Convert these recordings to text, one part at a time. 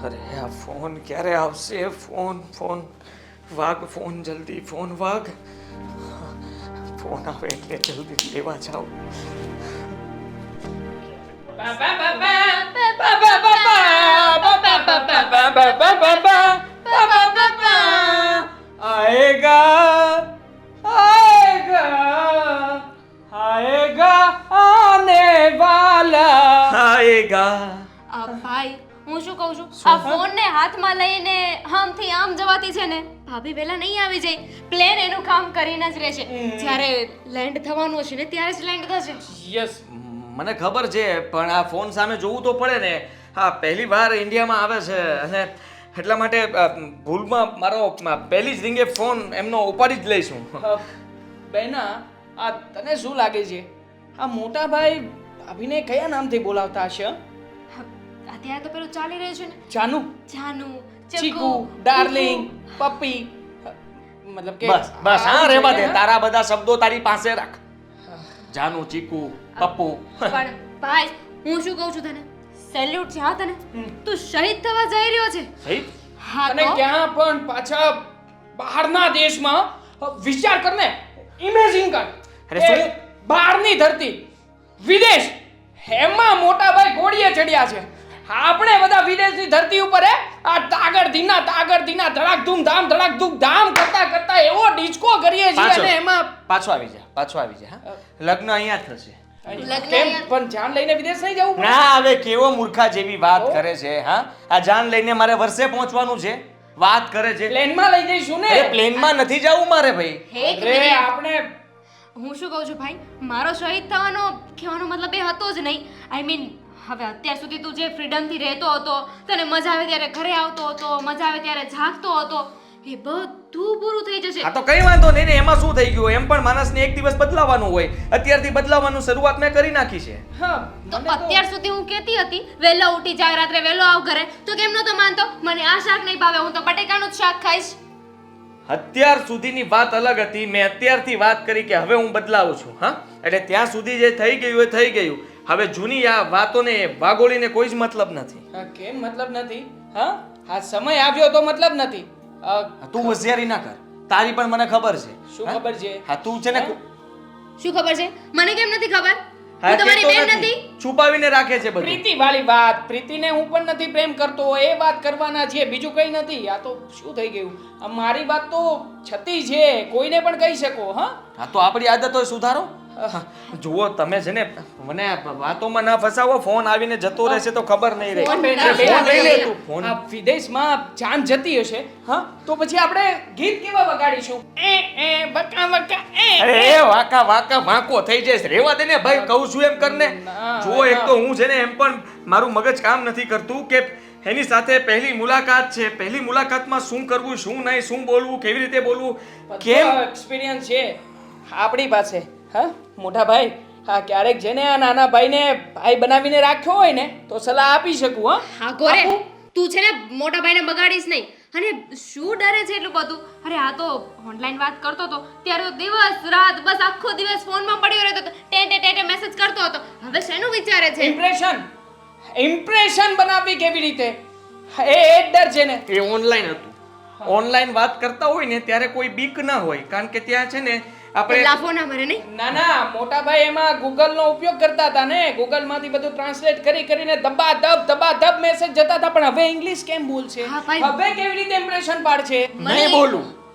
અરે આ ફોન ક્યારે આવશે? ફોન વાગ, ફોન જલ્દી, ફોન વાગ. ફોન આવે એટલે જલ્દી લેવા જાઓ. आएगा आएगा आएगा आने वाला आएगा. ભાઈ હું શું કહું છું, આ ફોન ને હાથમાં લઈને આમથી આમ જવાતી છે ને, ભાભી પહેલા નહીં આવી જાય. પ્લેન એનું કામ કરીને જ રહેશે. જ્યારે લેન્ડ થવાનું હશે ને ત્યારે જ લેન્ડ થશે. યસ, મને ખબર છે, પણ આ ફોન સામે જોવું તો પડે ને. હા, પહેલી વાર ઇન્ડિયામાં આવે છે અને એટલા માટે ભૂલમાં મારો પહેલી જ રીંગે ફોન એમનો ઉપાડી જ લઈશું. બેના, આ તને શું લાગે છે, આ મોટા ભાઈ ભાભીને કયા નામથી બોલાવતા હશે? અત્યારે તો પેલું ચાલી રહ્યું છે ને, જાનુ, જાનુ, ચીકુ, ડાર્લિંગ, પપ્પી, મતલબ કે બસ બસ, હા રહેવા દે. તારા બધા શબ્દો તારી પાસે રાખ. જાનુ, ચીકુ, પપ્પુ. પણ ભાઈ હું શું કહું છું તને, સેલ્યુટ છે હા તને. તું શહીદ થવા જઈ રહ્યો છે. સહી? હા અને તો ક્યાં પણ પાછા બહારના દેશમાં. વિચાર કર ને, ઇમેજિન કર. અરે એ શું? બહારની ધરતી, વિદેશ, એમાં મોટા ભાઈ ઘોડીએ ચડ્યા છે. આપણે બધા વિદેશની ધરતી ઉપર આ તાગડ ધીના ધડાક ધૂમ ધામ કરતા કરતા એવો ડિસ્કો કરીએ છીએ અને એમાં પાછો આવી જા. હા, લગ્ન અહીંયા જ થશે. કેમ પણ જાન લઈને વિદેશ નહીં જવું પડે? ના, હવે કેવો મૂર્ખા જેવી વાત કરે છે. હા, આ જાન લઈને મારે વર્ષે પહોંચવાનું છે. વાત કરે છે. પ્લેનમાં લઈ જઈશું ને. અરે પ્લેનમાં નથી જવું મારે ભાઈ. એક અરે મિનિટ. આપણે હું શું કહું છું ભાઈ, મારો શહીદ થવાનો કહેવાનો મતલબ એ હતો જ નહીં. આઈ મીન હવે અત્યાર સુધી તું જે ફ્રીડમથી રહેતો હતો, તને મજા આવે ત્યારે ઘરે આવતો હતો, મજા આવે ત્યારે જાગતો હતો, એ બધું પૂરું થઈ જશે. હા તો કઈ વાંધો નહીં ને, એમાં શું થઈ ગયું? એમ પણ માણસને એક દિવસ બદલાવાનું હોય. અત્યારથી બદલાવાનું શરૂઆત મેં કરી નાખી છે. હા તો મને અત્યાર સુધી હું કહેતી હતી વહેલો ઉઠી જાય, રાત્રે વહેલો આવ ઘરે, તો કેમ નતો માનતો? મને આ શાક નહીં ભાવે, હું તો બટેકાનું જ શાક ખાઈશ. અત્યાર સુધીની વાત અલગ હતી. મેં અત્યારથી વાત કરી કે હવે હું બદલાવું છું. હા, એટલે ત્યાં સુધી જે થઈ ગયું એ થઈ ગયું. હવે જૂની આ વાતોને વાગોળીને કોઈ જ મતલબ નથી. હા, કેમ મતલબ નથી? હા, આ સમય આવ્યો તો મતલબ નથી. તું હોશિયારી ના કર. તારી પણ મને ખબર છે. શું હા? ખબર છે? હા, તું છે ને શું ખબર છે? મને કેમ નથી ખબર? હા, હું તમારી કહેતો બેન નથી. નથી. છુપાવીને રાખે છે બધું. પ્રીતિ વાળી વાત. પ્રીતિને હું પણ નથી પ્રેમ કરતો, એ વાત કરવાના છે, બીજું કઈ નથી. આ તો શું થઈ ગયું? આ મારી વાત તો છતી છે, કોઈને પણ કહી શકો. હા, હા, તો આપણી આદતો સુધારો. જુઓ તમે છે ને, મને વાતોમાં ના ફસાવો. ફોન આવીને જતો રહેશે તો ખબર નહીં રહે. ફોન બેના, ના, બેના, લઈ લે બેના. તું. ફોન. આ વિદેશમાં જાન જતી હશે, હા, તો પછી આપણે ગીત કેવા વગાડીશું? બકા બકા અરે એ વાંકા વાંકો થઈ જઈશ. રેવા દે ને ભાઈ, કહું છું એમ કરને. ના, જુઓ, એક ના. તો હું છે ને એમ પણ મારું મગજ કામ નથી કરતું કે એની સાથે પહેલી મુલાકાત છે. પહેલી મુલાકાતમાં શું કરવું, શું નહીં, શું બોલવું, કેવી રીતે બોલવું, કેમ. એક્સપિરિયન્સ છે આપણી પાસે. હા મોટા ભાઈ, હા ક્યારેક જેને આ નાના ભાઈને ભાઈ બનાવીને રાખ્યો હોય ને તો સલાહ આપી શકું. હા હા ગોરે, આપું? તું છે ને મોટા ભાઈને બગાડીશ નહીં. અને શું ડરે છે એટલું બધું? અરે આ તો ઓનલાઈન વાત કરતો હતો ત્યારે તો દિવસ રાત બસ આખો દિવસ ફોનમાં પડ્યો રહેતો હતો, ટેટે મેસેજ કરતો હતો. હવે શેનું વિચારે છે? ઇમ્પ્રેશન બનાવવી કેવી રીતે? એ જ ડર છે ને. એ ઓનલાઈન હતું. ઓનલાઈન વાત કરતા હોય ને ત્યારે કોઈ બીક ના હોય, કારણ કે ત્યાં છે ને આપણે લાફો ના મરે નહીં. ના ના મોટા ભાઈ એમાં ગૂગલ નો ઉપયોગ કરતા હતા ને. ગૂગલ માંથી બધું ટ્રાન્સલેટ કરીને દબાદબ મેસેજ જતા હતા. પણ હવે ઇંગ્લિશ કેમ બોલશે? હા, ભાઈ. હવે કેવી રીતે ઇમ્પ્રેશન પાડશે?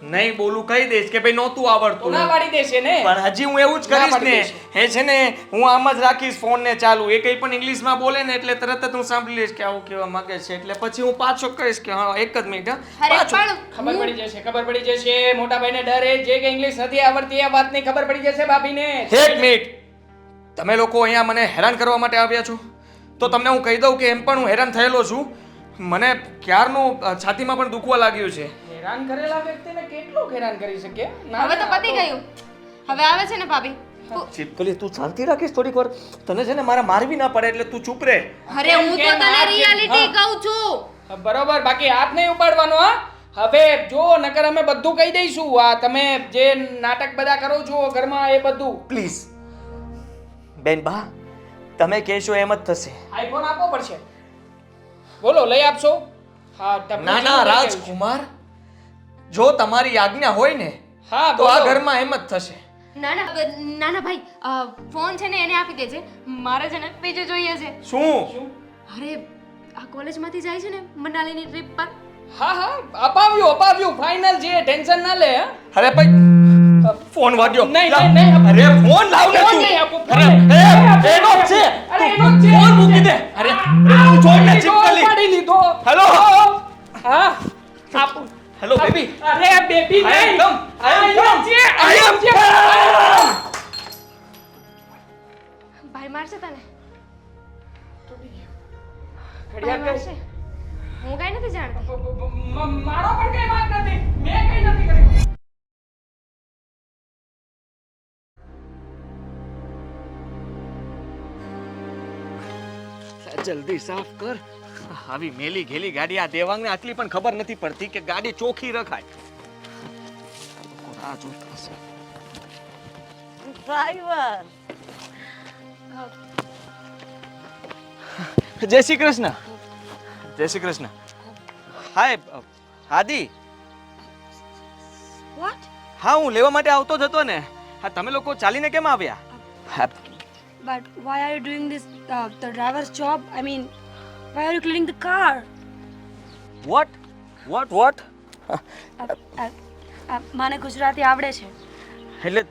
નહીં બોલું કહી દઈશ કે ભાઈ નહોતું તો આવડતું. ના પાડી દેશે ને. પણ હજી હું એવું જ ના કરીશ પાડી ને. દેશે. એ છે ને હું આમ જ રાખીશ ફોન ને ચાલુ. એ કંઈ પણ ઇંગ્લિશમાં બોલે ને એટલે તરત જ હું સાંભળી લઈશ કે આવું કહેવા માંગે છે. એટલે પછી હું પાછો કહીશ કે હા એક જ મિનિટ. હા, અરે પાછો. પણ ખબર પડી જશે. મોટા ભાઈને ડર એ છે કે ઇંગ્લિશ નથી આવડતી. એ વાતની ખબર પડી જશે ભાભીને. એક મિનિટ. તમે લોકો અહીંયા મને હેરાન કરવા માટે આવ્યા છો તો તમને હું કહી દઉં કે એમ પણ હું હેરાન થયેલો છું. મને ક્યારનું છાતીમાં પણ દુખવા લાગ્યું છે. હેરાન કરેલા વ્યક્તિને કેટલું હેરાન કરી શકે? હવે તો પતી ગયું. હવે આવે છે ને ભાભી. ચીપકલી તું શાંતિ રાખીશ થોડીક વાર. તને છે ને મારા મારવી ના પડે એટલે તું ચૂપ રહે. અરે હું તો કેમ તને હાથ રિયાલિટી હા. કહું છું. બરોબર, બાકી હાથ નહીં ઉપાડવાનો. હા હવે જો નકર અમે બધું કહી દઈશું. આ તમે જે નાટક બધા કરો છો ઘરમાં એ બધું. પ્લીઝ બેન બા, તમે કહેશો એમ જ થશે. આઈફોન આપવો પડશે. બોલો લઈ આપશો? હા ટપુ ના જીનું ના કઈ કહેવું છે? રાજકુમાર, જો તમારી આજ્ઞા હોય ને હા તો આ બોલો. ઘરમાં એમ જ થશે. ના ભાઈ ફોન છે ને એને આપી દેજે. મારે છે ને બીજું જોઈએ છે. શું? અરે આ કોલેજમાંથી જાય છે ને મનાલીની ટ્રીપ પર. હા અપાવ્યું ફાઇનલ છે, ટેન્શન ના લે હા? અરે ભાઈ ફોન વાગ્યો. નહીં, લાવ. નહીં, નહીં. અરે ફોન લાવ ને ફોન તું. નહીં આપો, ફોન અરે નહીં. એનો જ છે. અરે તું એનો જ છે. ફોન મૂકી દે. અરે તું જોડ ને ચિપકલી. ઉપાડી લીધો. હેલો. હા આપો. Hello baby. અરે બેબી I am નહીં. come. I am come. છે, I am છે. come. ભાઈ મારશે તને. ઘડિયાળ ભાઈ કઈ? મારશે. હું કઈ નથી જાણતી. મારો પણ કઈ વાત નથી, મેં કઈ નથી કર્યું. જલ્દી સાફ કર. આવી મેલી ઘેલી ગાડી આ દેવાંગને આટલી પણ ખબર નથી પડતી કે ગાડી ચોખ્ખી રખાય. લોકો રાહ જોતા હશે. ડ્રાઈવર જય શ્રી કૃષ્ણ. જય શ્રી કૃષ્ણ. હાય આદિ. વોટ હા હું લેવા માટે આવતો જ હતો ને. હા તમે લોકો ચાલીને કેમ આવ્યા? હા, but why are you doing this the driver's job? I mean, why are you cleaning the car? what? મને ગુજરાતી આવડે છે. એટલે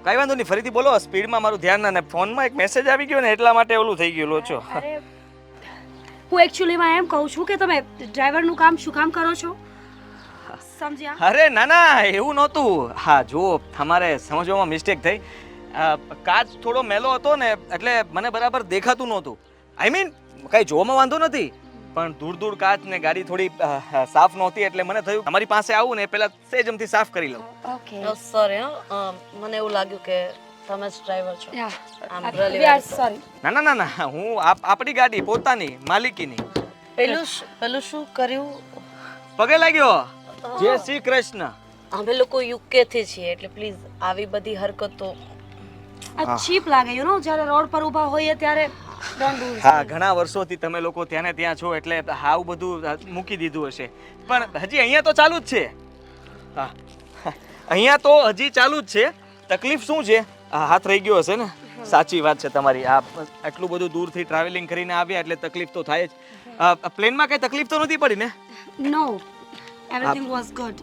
કઈ વાંધો નહીં, ફરીથી બોલો. સ્પીડમાં મારું ધ્યાન ના, ને ફોનમાં એક મેસેજ આવી ગયો ને એટલા માટે ઓલું થઈ ગયું લોચો. અરે હું એકચ્યુઅલીમાં એમ કહું છું કે તમે ડ્રાઈવરનું કામ શું કામ કરો છો? સમજ્યા? અરે ના ના એવું નહોતું. હા જો તમારે સમજવામાં મિસ્ટેક થઈ. કાચ થોડો મેલો હતો ને એટલે મને બરાબર દેખાતું નહોતું. આઈ મીન કઈ જોવામાં વાંધો નથી, પણ દૂર દૂર કાચ ને ગાડી થોડી સાફ નહોતી એટલે મને થયું તમારી પાસે આવું ને પહેલા સેજમથી સાફ કરી લઉં. ઓકે સોરી મને એવું લાગ્યું કે તમે જ ડ્રાઈવર છો. યા I'm really we are very sorry. ના ના ના ના હું આપણી ગાડી પોતાની માલિકીની. પેલું શું કર્યું? પગે લાગ્યો. જય શ્રી કૃષ્ણ. અમે લોકો યુકે થી છીએ એટલે પ્લીઝ આવી બધી હરકતો આ ચીપ લાગે યુ નો જ્યારે રોડ પર ઊભા હોઈએ ત્યારે ડોન્ટ ડુ. હા ઘણા વર્ષોથી તમે લોકો ત્યાં ને ત્યાં છો એટલે આવું બધું મૂકી દીધું હશે, પણ હજી અહીંયા તો ચાલુ જ છે. હા અહીંયા તો હજી ચાલુ જ છે. તકલીફ શું છે? હાથ રહી ગયો હશે ને. સાચી વાત છે તમારી. આ આટલું બધું દૂરથી ટ્રાવેલિંગ કરીને આવ્યા એટલે તકલીફ તો થાય જ. પ્લેનમાં કઈ તકલીફ તો નથી પડી ને? Know everything was good.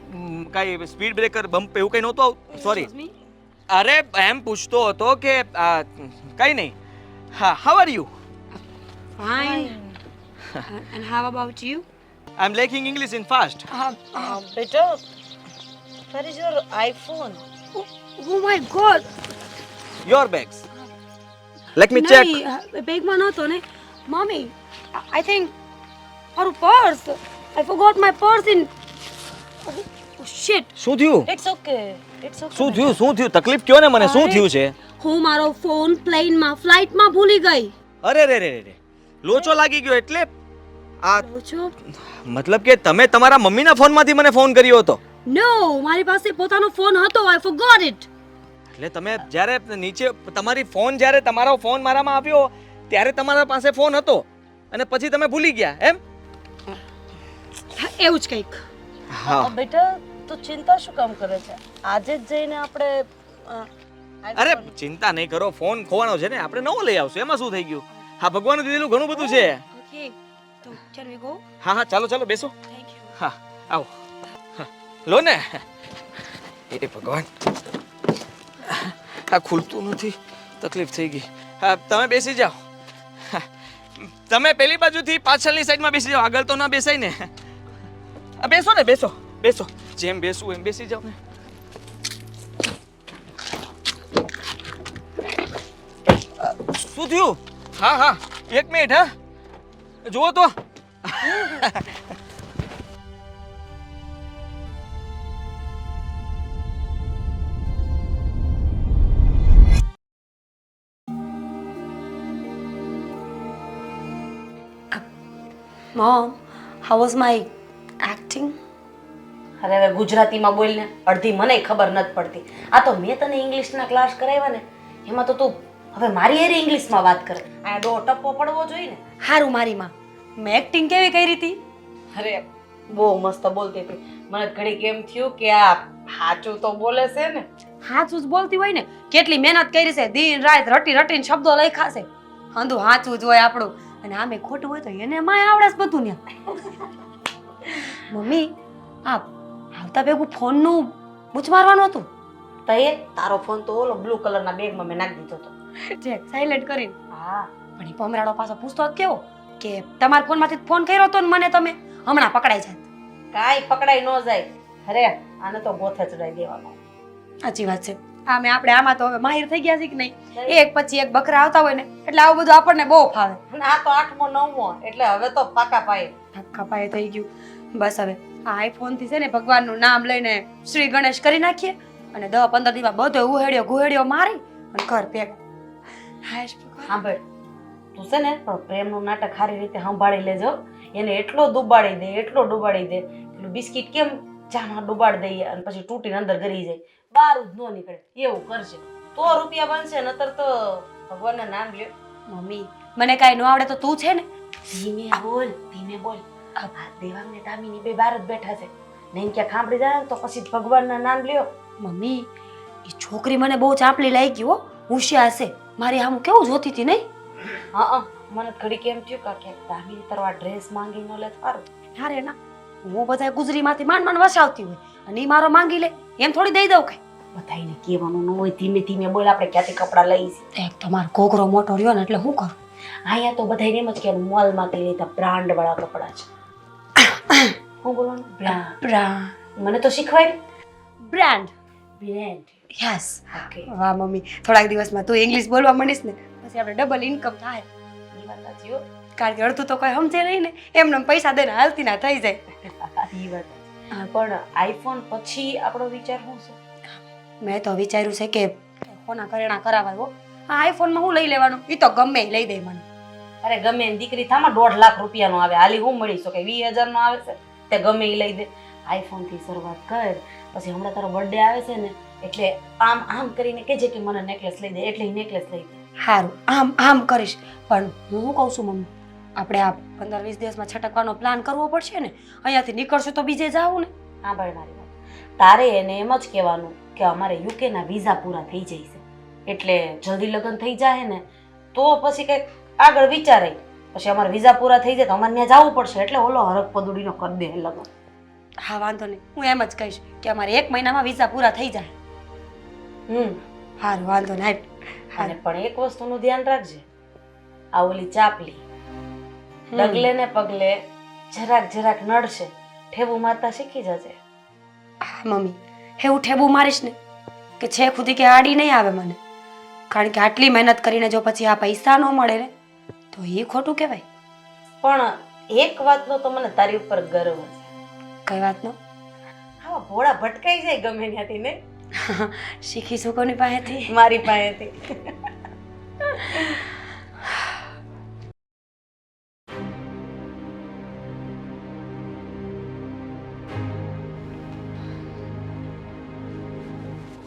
કઈ સ્પીડ બ્રેકર બમ્પ એવું કઈ નહોતું? સોરી. અરે એમ પૂછતો હતો કે કઈ નહીં. હા how are you? Fine. And how about you? I am lacking English in fast. બેટા where is your iPhone? Oh my god. Your bags. Let me check. નહીં બેગમાં નહોતો ને મમ્મી. આઈ થિંક મારું purse. I forgot my purse in shit. શું થયું? It's okay. શું થયું? તકલીફ કયો ને મને. શું થયું છે? હું મારો ફોન પ્લેનમાં ફ્લાઇટમાં ભૂલી ગઈ. અરે રે રે રે લોચો લાગી ગયો એટલે આ પૂછો. મતલબ કે તમે તમારા મમ્મીના ફોનમાંથી મને ફોન કર્યો હતો? નો મારી પાસે પોતાનો ફોન હતો. I forgot it. એટલે તમે જ્યારે નીચે તમારો ફોન મારામાં આવ્યો ત્યારે તમારા પાસે ફોન હતો અને પછી તમે ભૂલી ગયા એમ? એવું જ કંઈક. હા. બેટા તું ચિંતા શું કામ કરે છે? આજે જ જઈને આપણે અરે ચિંતા નહીં કરો. ફોન ખોવાનો છે ને, આપણે નવો લઈ આવશું. એમાં શું થઈ ગયું? હા ભગવાને દીધેલું ઘણું બધું છે. ઓકે તો કેન વી ગો? હા ચાલો બેસો. Thank you. હા આવો. હા, લો ને. એ ભગવાન આ ખુલતું નથી. તકલીફ થઈ ગઈ. હા તમે બેસી જાઓ. હા, તમે પેલી બાજુથી પાછળની સાઈડમાં બેસી જાઓ. આગળ તો ના બેસાય ને. બેસો ને બેસો. જેમ બેસવું એમ બેસી જાઓ ને. શું થયું? હા એક મિનિટ. હા જુઓ તો. Mom, how was my acting? અરે હવે ગુજરાતીમાં બોલને, અડધી મને ખબર નથી પડતી. આ તો મેં તને ઇંગ્લિશના ક્લાસ કરાવ્યા ને એમાં તો તું હવે મારી હારે ઇંગ્લિશમાં વાત કરે. આ ડો ટપ્પો પડવો જોઈએ ને. હારું મારી માં. મેં એક્ટિંગ કેવી કરી હતી? અરે બહુ મસ્ત બોલતી હતી. મને ઘડી કેમ થયું કે આ સાચું તો બોલે છે ને. સાચું જ બોલતી હોય ને. કેટલી મહેનત કરી છે, દિન રાત રટી રટીને શબ્દો લખ્યા છે. હંધું સાચું જ હોય આપણું. અને આમે ખોટું હોય તો એને માય આવડે છે બધું ને. મમ્મી આ આવતા ભેગું ફોનનું મૂછ મારવાનું હતું. તો એ તારો ફોન તો ઓલો બ્લુ કલરના બેગમાં મેં નાખી દીધો હતો. ચેક સાયલેન્ટ કરીને. હા પણ એ પમરાડો પાછો પૂછતો કેવો કે તમારા ફોનમાંથી ફોન કર્યો હતો ને મને તમે હમણાં પકડાઈ જાય. કાઈ પકડાઈ ન જાય. અરે આને તો ગોથે ચડાઈ દેવાનો. સાચી વાત છે. આપણે આમાં તો હવે માહિર થઈ ગયા છે કે નહીં. એક પછી એક બકરા આવતા હોય ને એટલે આવું બધું આપણને બહુ ફાવે. આ તો 8મો 9મો એટલે હવે તો પાકા પાયે થઈ ગયું. બસ હવે આ આઈફોન થી છે ને ભગવાનનું નામ લઈને શ્રી ગણેશ કરી નાખીએ અને 10-15 દિવસ બધો ગુહેડિયો મારી અને ઘર ભેગા. સાંભળ તું છે ને પ્રેમનું નાટક સારી રીતે સંભાળી લેજો. એને એટલો ડુબાડી દે પેલું બિસ્કિટ કેમ ચામાં ડુબાડી દઈએ અને પછી તૂટીને અંદર ગરી જાય, બહાર જ ન નીકળે એવું કરશે તો રૂપિયા બનશે. નતર તો ભગવાનના નામ લ્યો. મમ્મી મને કાંઈ ન આવડે તો તું છે ને ધીમે બોલ. આ દેવાંગ ને દામિની બે બહાર જ બેઠા છે. નહીં ક્યાં ખાંભળી જાય તો પછી ભગવાનના નામ લ્યો. મમ્મી એ છોકરી મને બહુ ચાંપલી લાગી હો. હોશિયાર છે. મારી આમ કેવું જોતી હતી નહીં. હા મને ઘડી કેમ થયું કે દામિની તરવા ડ્રેસ માંગી ન લે સારું. અરે ના હું બધા ગુજરીમાંથી માંડ વસાવતી હોય અને ઈ મારો માંગી લે એમ થોડી દઈ દઉં કઈ. બધાઈને કહેવાનું ન હોય. ધીમે ધીમે બોલ. આપણે ક્યાંથી કપડાં લઈશ. એક તમારો ઘોઘરો મોટો રહ્યો ને એટલે શું કરું. અહીંયા તો બધાને એમ જ કે મોલમાંથી લીધા બ્રાન્ડ વાળા કપડાં છે. શું બોલવાનું? બ્રાન્ડ. મને તો શીખવાય. બ્રાન્ડ. યસ. ઓકે. વાહ મમ્મી થોડાક દિવસમાં તું ઇંગ્લિશ બોલવા માંડીશ ને પછી આપણે ડબલ ઇન્કમ થાય. એ વાત સાચી હો. કારણ કે અડધું તો કોઈ સમજે નહીં ને એમને પૈસા દઈને હાલતી ના થઈ જાય. એ વાત. પણ આઈફોન પછી આપણો વિચાર શું છે? મેં તો વિચાર્યું છે કે કોના કરેણા કરાવવા હો. આ આઈફોનમાં હું લઈ લેવાનું? એ તો ગમે એ લઈ દે મને. અરે ગમે એની દીકરી થામાં 1.5 લાખ રૂપિયાનો આવે. હાલી હું મળી શકે 20,000 નો આવે છે તે ગમે એ લઈ દે. આઈફોન થી શરૂઆત કર. પછી હમણાં તારો બર્થડે આવે છે ને એટલે આમ કરીને કહેજે કે મને નેકલેસ લઈ દે એટલે નેકલેસ લઈ દે. સારું આમ કરીશ. પણ હું શું કહું છું મમ્મી આપણે આ 15-20 દિવસમાં છટકવાનો પ્લાન કરવો પડશે ને. અહીંયાથી નીકળશું તો બીજે જાવું ને. હા ભાઈ મારી વાત. તારે એને એમ જ કહેવાનું કે અમારે યુકે ના વિઝા પૂરા થઈ જાય છે એટલે જલ્દી લગ્ન થઈ જાય ને તો પછી કંઈક આગળ વિચારે. પછી અમારે વિઝા પૂરા થઈ જાય તો અમારે ત્યાં જવું પડશે એટલે ઓલો હરક પદુડીનો કરી દે લગ્ન. હા વાંધો નહીં. હું એમ જ કહીશ કે અમારે 1 મહિનામાં વિઝા પૂરા થઈ જાય. સારું વાંધો નહીં. અને પણ એક વસ્તુનું ધ્યાન રાખજે. આ ઓલી ચાપલી ડગલે ને પગલે જરાક નડશે. ઠેબુ મારતા શીખી જજે. મમ્મી એવું ઠેબુ મારીશ ને કે છે ખુદી કે આડી નહીં આવે મને. કારણ કે આટલી મહેનત કરીને જો પછી આ પૈસા ન મળે ને તો એ ખોટું કહેવાય. પણ એક વાતનો તો મને તારી ઉપર ગર્વ છે. કઈ વાતનો? આવા ભોળા ભટકાઈ જાય ગમે ત્યાંથી ને. શીખીશું કોની પાસેથી? મારી પાસેથી.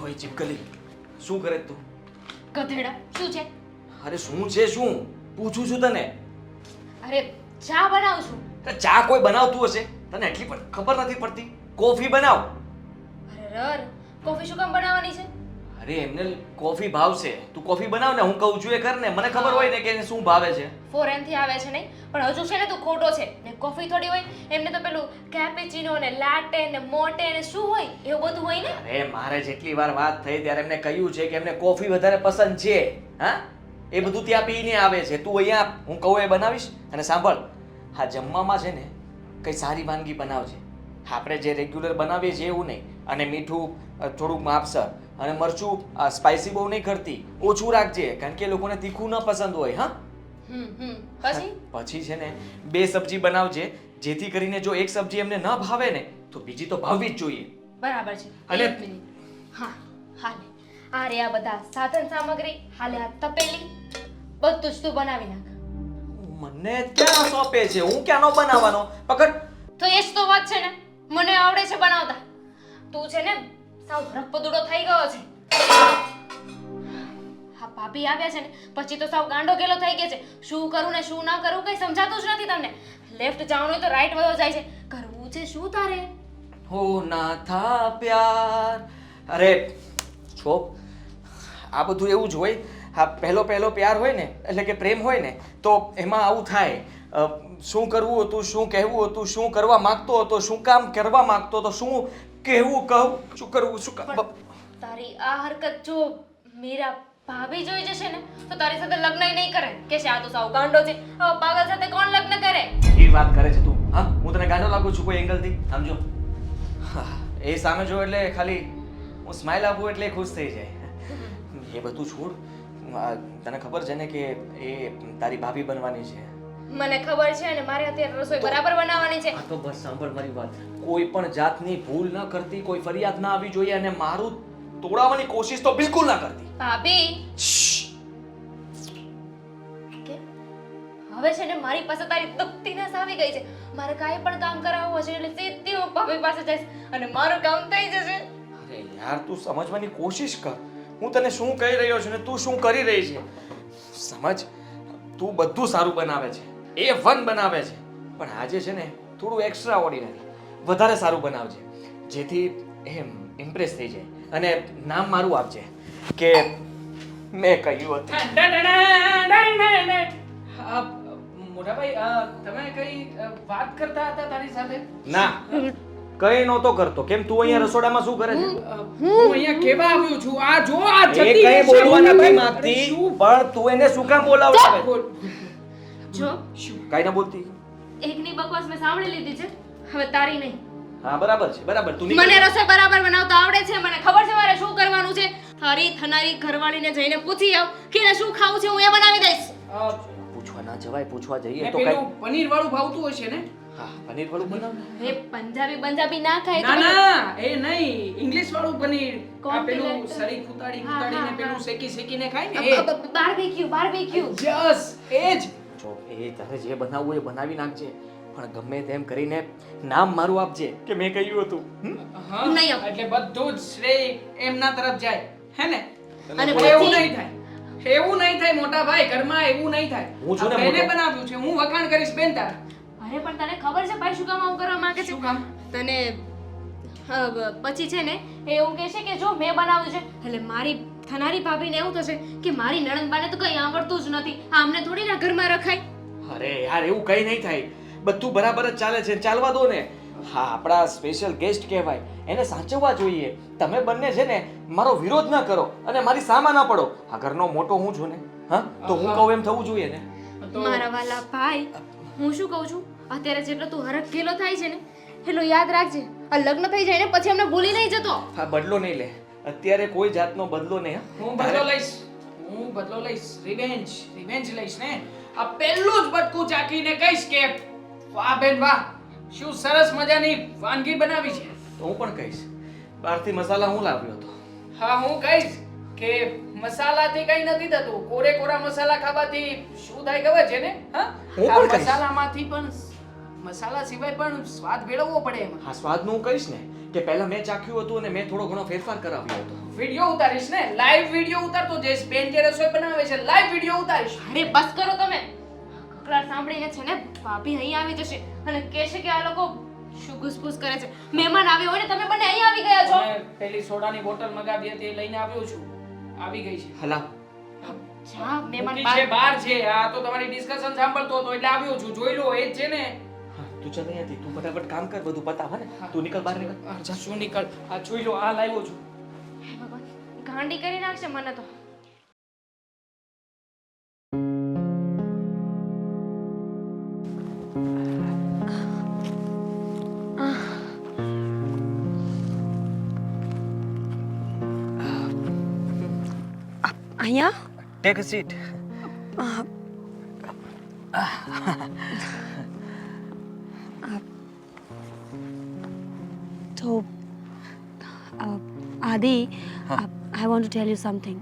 ઓય ચીપકલી શું કરે તું? ગધેડા શું છે? અરે શું છે શું પૂછું છું તને. અરે ચા બનાવું છું. ચા કોઈ બનાવતું હશે તને એટલી પણ ખબર નથી પડતી. કોફી બનાવ. અરે કોફી શું કામ બનાવવાની છે? અરે એમને કોફી ભાવશે. તું કોફી બનાવ ને. હું કહું છું એ કર ને. મને ખબર હોય ને કે એને શું ભાવે છે. ફોરેન થી આવે છે નહીં પણ હજુ છે ને તું ખોટો છે ને. કોફી થોડી હોય એમને તો પેલું કેપેચીનો ને લાટે ને મોટે ને શું હોય એવું બધું હોય ને. અરે મારે જેટલી વાર વાત થઈ ત્યારે એમને કહ્યું છે કે એમને કોફી વધારે પસંદ છે. હા એ બધું ત્યાં પીને આવે છે. તું અહીંયા હું કહું એ બનાવીશ. અને સાંભળ હા જમવામાં છે ને કઈ સારી વાનગી બનાવજે. આપણે જે રેગ્યુલર બનાવીએ છીએ એવું નહીં. અને મીઠું થોડુંક માપસર અને મરચું સ્પાઇસી બહુ નહીં કરતી. ઓછું રાખજે કારણ કે એ લોકોને તીખું ન પસંદ હોય. હા પછી છે ને 2 સબ્જી બનાવજે જેથી કરીને જો એક સબ્જી એમને ન ભાવે ને તો બીજી તો ભાવવી જ જોઈએ. બરાબર છે. અને હા હાલે આ રે આ બધા સાધન સામગ્રી હાલે આ તપેલી બધું જ તું બનાવી નાખ. મને ક્યાં સોંપે છે? હું ક્યાંનો બનાવવાનો? પકડ. તો એ જ તો વાત છે ને. મને આવડે છે બનાવતા. તું છે ને સાવ રપદુડો થઈ ગયો છે. હા ભાભી આવ્યા છે ને પછી તો સાવ ગાંડો ગેલો થઈ ગયા છે. શું કરું ને શું ના કરું કઈ સમજાતું જ નથી તમને. લેફ્ટ જવાનું હોય તો રાઈટ વયો જાય છે. કરવું થયું છે શું તારે? હો ના થા પ્યાર. અરે છો, આ બધું એવું જ હોય. આ પહેલો પ્યાર હોય ને, એટલે કે પ્રેમ હોય ને, તો એમાં આવું થાય. શું કરવું હતું, શું કહેવું હતું, શું કરવા માંગતો હતો, શું કામ કરવા માંગતો હતો, શું કહેવું કહું, શું કરવું, શું કામ. તારી આ હરકત જો મીરા ભાભી જોઈ જશે ને તો તારી સાથે લગ્ન નહીં કરે. કે આ તો સાવ ગાંડો છે, હવે પાગલ સાથે કોણ લગ્ન કરે? એ વાત કરે છે તું? હા, હું તને ગાંડો લાગુ છું કોઈ એંગલથી? સમજો, એ સામે જો એટલે ખાલી હું સ્માઈલ આપું એટલે ખુશ થઈ જાય. એ બધું છોડ. તને ખબર છે ને કે એ તારી ભાભી બનવાની છે? મને ખબર છે અને મારે અત્યારે રસોઈ બરાબર બનાવવાની છે. આ તો બસ સાંભળ મારી વાત. કોઈ પણ જાતની ભૂલ ન કરતી, કોઈ ફરિયાદ ના આવી જોઈએ અને મારું તોડાવવાની કોશિશ તો બિલકુલ ના કરતી. ભાભી કે હવે છે ને મારી પાસે તારી દુખતીનેસ આવી ગઈ છે. મારે કાંઈ પણ કામ કરાવવું હશે એટલે સીધી હું ભાભી પાસે જઈશ અને મારું કામ થઈ જશે. અરે યાર, તું સમજવાની કોશિશ કર. હું તને શું કહી રહ્યો છું ને તું શું કરી રહી છે સમજ. તું બધું સારું બનાવે છે, A1 બનાવે છે, પણ આજે છે ને થોડું એક્સ્ટ્રા ઓર્ડિનરી, વધારે સારું બનાવજે, જેથી એમ ઇમ્પ્રેસ થઈ જાય અને નામ મારું આપજે કે મેં કહ્યું હતું. મોટાભાઈ, તમે કઈ વાત કરતા હતા તારી સાથે? ના, કઈ નહોતો કરતો. કેમ તું અહીંયા રસોડામાં શું કરે છે? હું અહીંયા કેવા આવ્યો છું? આ જો આ એ જતી કઈ રહેશે. બોલવા નથી અરે માંગતી, શું? પણ તું એને શું કામ બોલાવડાવે? બોલ. જો કાઈ ના બોલતી. એકની બકવાસ મેં સાંભળી લીધી છે, હવે તારી નહીં. હા, બરાબર છે, બરાબર. તું નીકળ. મને રસોઈ બરાબર બનાવતા આવડે છે, મને ખબર છે મારે શું કરવાનું છે. તારી થનારી ઘરવાળીને જઈને પૂછી આવ કે એને શું ખાવું છે, હું એ બનાવી દઈશ. પૂછવા ના જવાય, પૂછવા જઈએ ને તો પેલું કઈ. પનીર વાળું ભાવતું હશે ને? હા, પનીર વાળું બનાવ ને. એ પંજાબી ના ખાય ના તો ના, એ નહીં, ઇંગ્લિશ વાળું પનીર. આ પેલું Continental. સળી કુતાડી હા, કુતાડીને હા, પેલું હા. શેકીને ખાય ને એ. બાર્બીક્યુ. જસ એ જ. જો એ તારે જે બનાવવું એ બનાવી નાખજે, પણ ગમે તેમ કરીને નામ મારું આપજે કે મેં કહ્યું હતું. હા, નહીં આપ. એટલે બધું જ શ્રેય એમના તરફ જાય, હે ને? અને પણ એવું પછી- નહીં થાય. એવું નહીં થાય મોટા ભાઈ, ઘરમાં એવું નહીં થાય. હું છું ને આ બેને મોટો. બનાવ્યું છે, હું વખાણ કરીશ બેન તારા. અરે પણ તને ખબર છે ભાઈ શું કામ આવું કરવા માંગે છે? શું કામ? તને પછી છે ને એ એવું કહે છે કે જો મેં બનાવ્યું છે એટલે મારી થનારી ભાભીને એવું થશે કે મારી નણંદબાને તો કંઈ આવડતું જ નથી, આમને થોડી ના ઘરમાં રખાય. અરે યાર, એવું કઈ નહીં થાય. બધું બરાબર જ ચાલે છે, ચાલવા દો ને. હા, આપણા સ્પેશિયલ ગેસ્ટ કહેવાય, એને સાચવવા જોઈએ. તમે બંને છે ને મારો વિરોધ ના કરો અને મારી સામા ના પડો. આ ઘરનો મોટો હું છું ને. હા, તો હું કહું એમ થવું જોઈએ ને. તો મારા વાલા ભાઈ, હું શું કહું છું, અત્યારે જેટલો તું હરખ ગેલો થાય છે ને એટલું યાદ રાખજે. આ લગ્ન થઈ જાય ને પછી અમને ભૂલી નહીં જતો. હા, બદલો નહીં લે. અત્યારે કોઈ જાતનો બદલો નહીં. હું બદલો લઈશ. હું બદલો લઈશ. રિવેન્જ લઈશ ને. આ પહેલું જ બટકું ચાખીને કહીશ કે વાહ બેન વાહ, શું સરસ મજાની વાનગી બનાવી છે. તો હું પણ કહીશ, બહારથી મસાલા હું લાવ્યો હતો. હા, હું કહીશ કે મસાલાથી કઈ નથી થતું. કોરા મસાલા ખાવાથી શું થાય ખબર છે ને? હા, હું આ પણ કહીશ. મસાલામાંથી પણ મસાલા સિવાય પણ સ્વાદ ભેળવવો પડે એમાં. હા, સ્વાદનું હું કહીશ ને કે પહેલા મેં ચાખ્યું હતું અને મેં થોડો ઘણો ફેરફાર કરાવ્યો હતો. વિડિયો ઉતારીશ ને, લાઈવ વિડિયો ઉતારતો જઈશ. બેન જે રસોઈ બનાવે છે લાઈવ વિડિયો ઉતારીશ. અરે બસ કરો તમે. કકડાટ સાંભળીને છે ને ભાભી અહીં આવી જશે અને કહેશે કે આ લોકો શું ઘૂસપૂસ કરે છે. મહેમાન આવ્યો હોય ને તમે બંને અહીં આવી ગયા છો. મેં પેલી સોડાની બોટલ મગાવી હતી એ લઈને આવ્યો છું. આવી ગઈ છે. હલા, જા મહેમાન મૂકી છે, બહાર. બહાર છે. આ તો તમારી ડિસ્કશન સાંભળતો હતો એટલે આવ્યો છું. જોઈ લો, એ જ છે ને. હા, તું ચાલ અહીંયાથી. તું ફટાફટ કામ કર, બધું પતાવ ને. તું નીકળ બહાર નીકળ. જા, શું નીકળ. આ જોઈ લો, આ લાવ્યો છું. હે ભગવાન, ગાંડી કરી નાખશે મને તો. અહીંયા ટેક અ સીટ. તો આદિ I want to tell you something.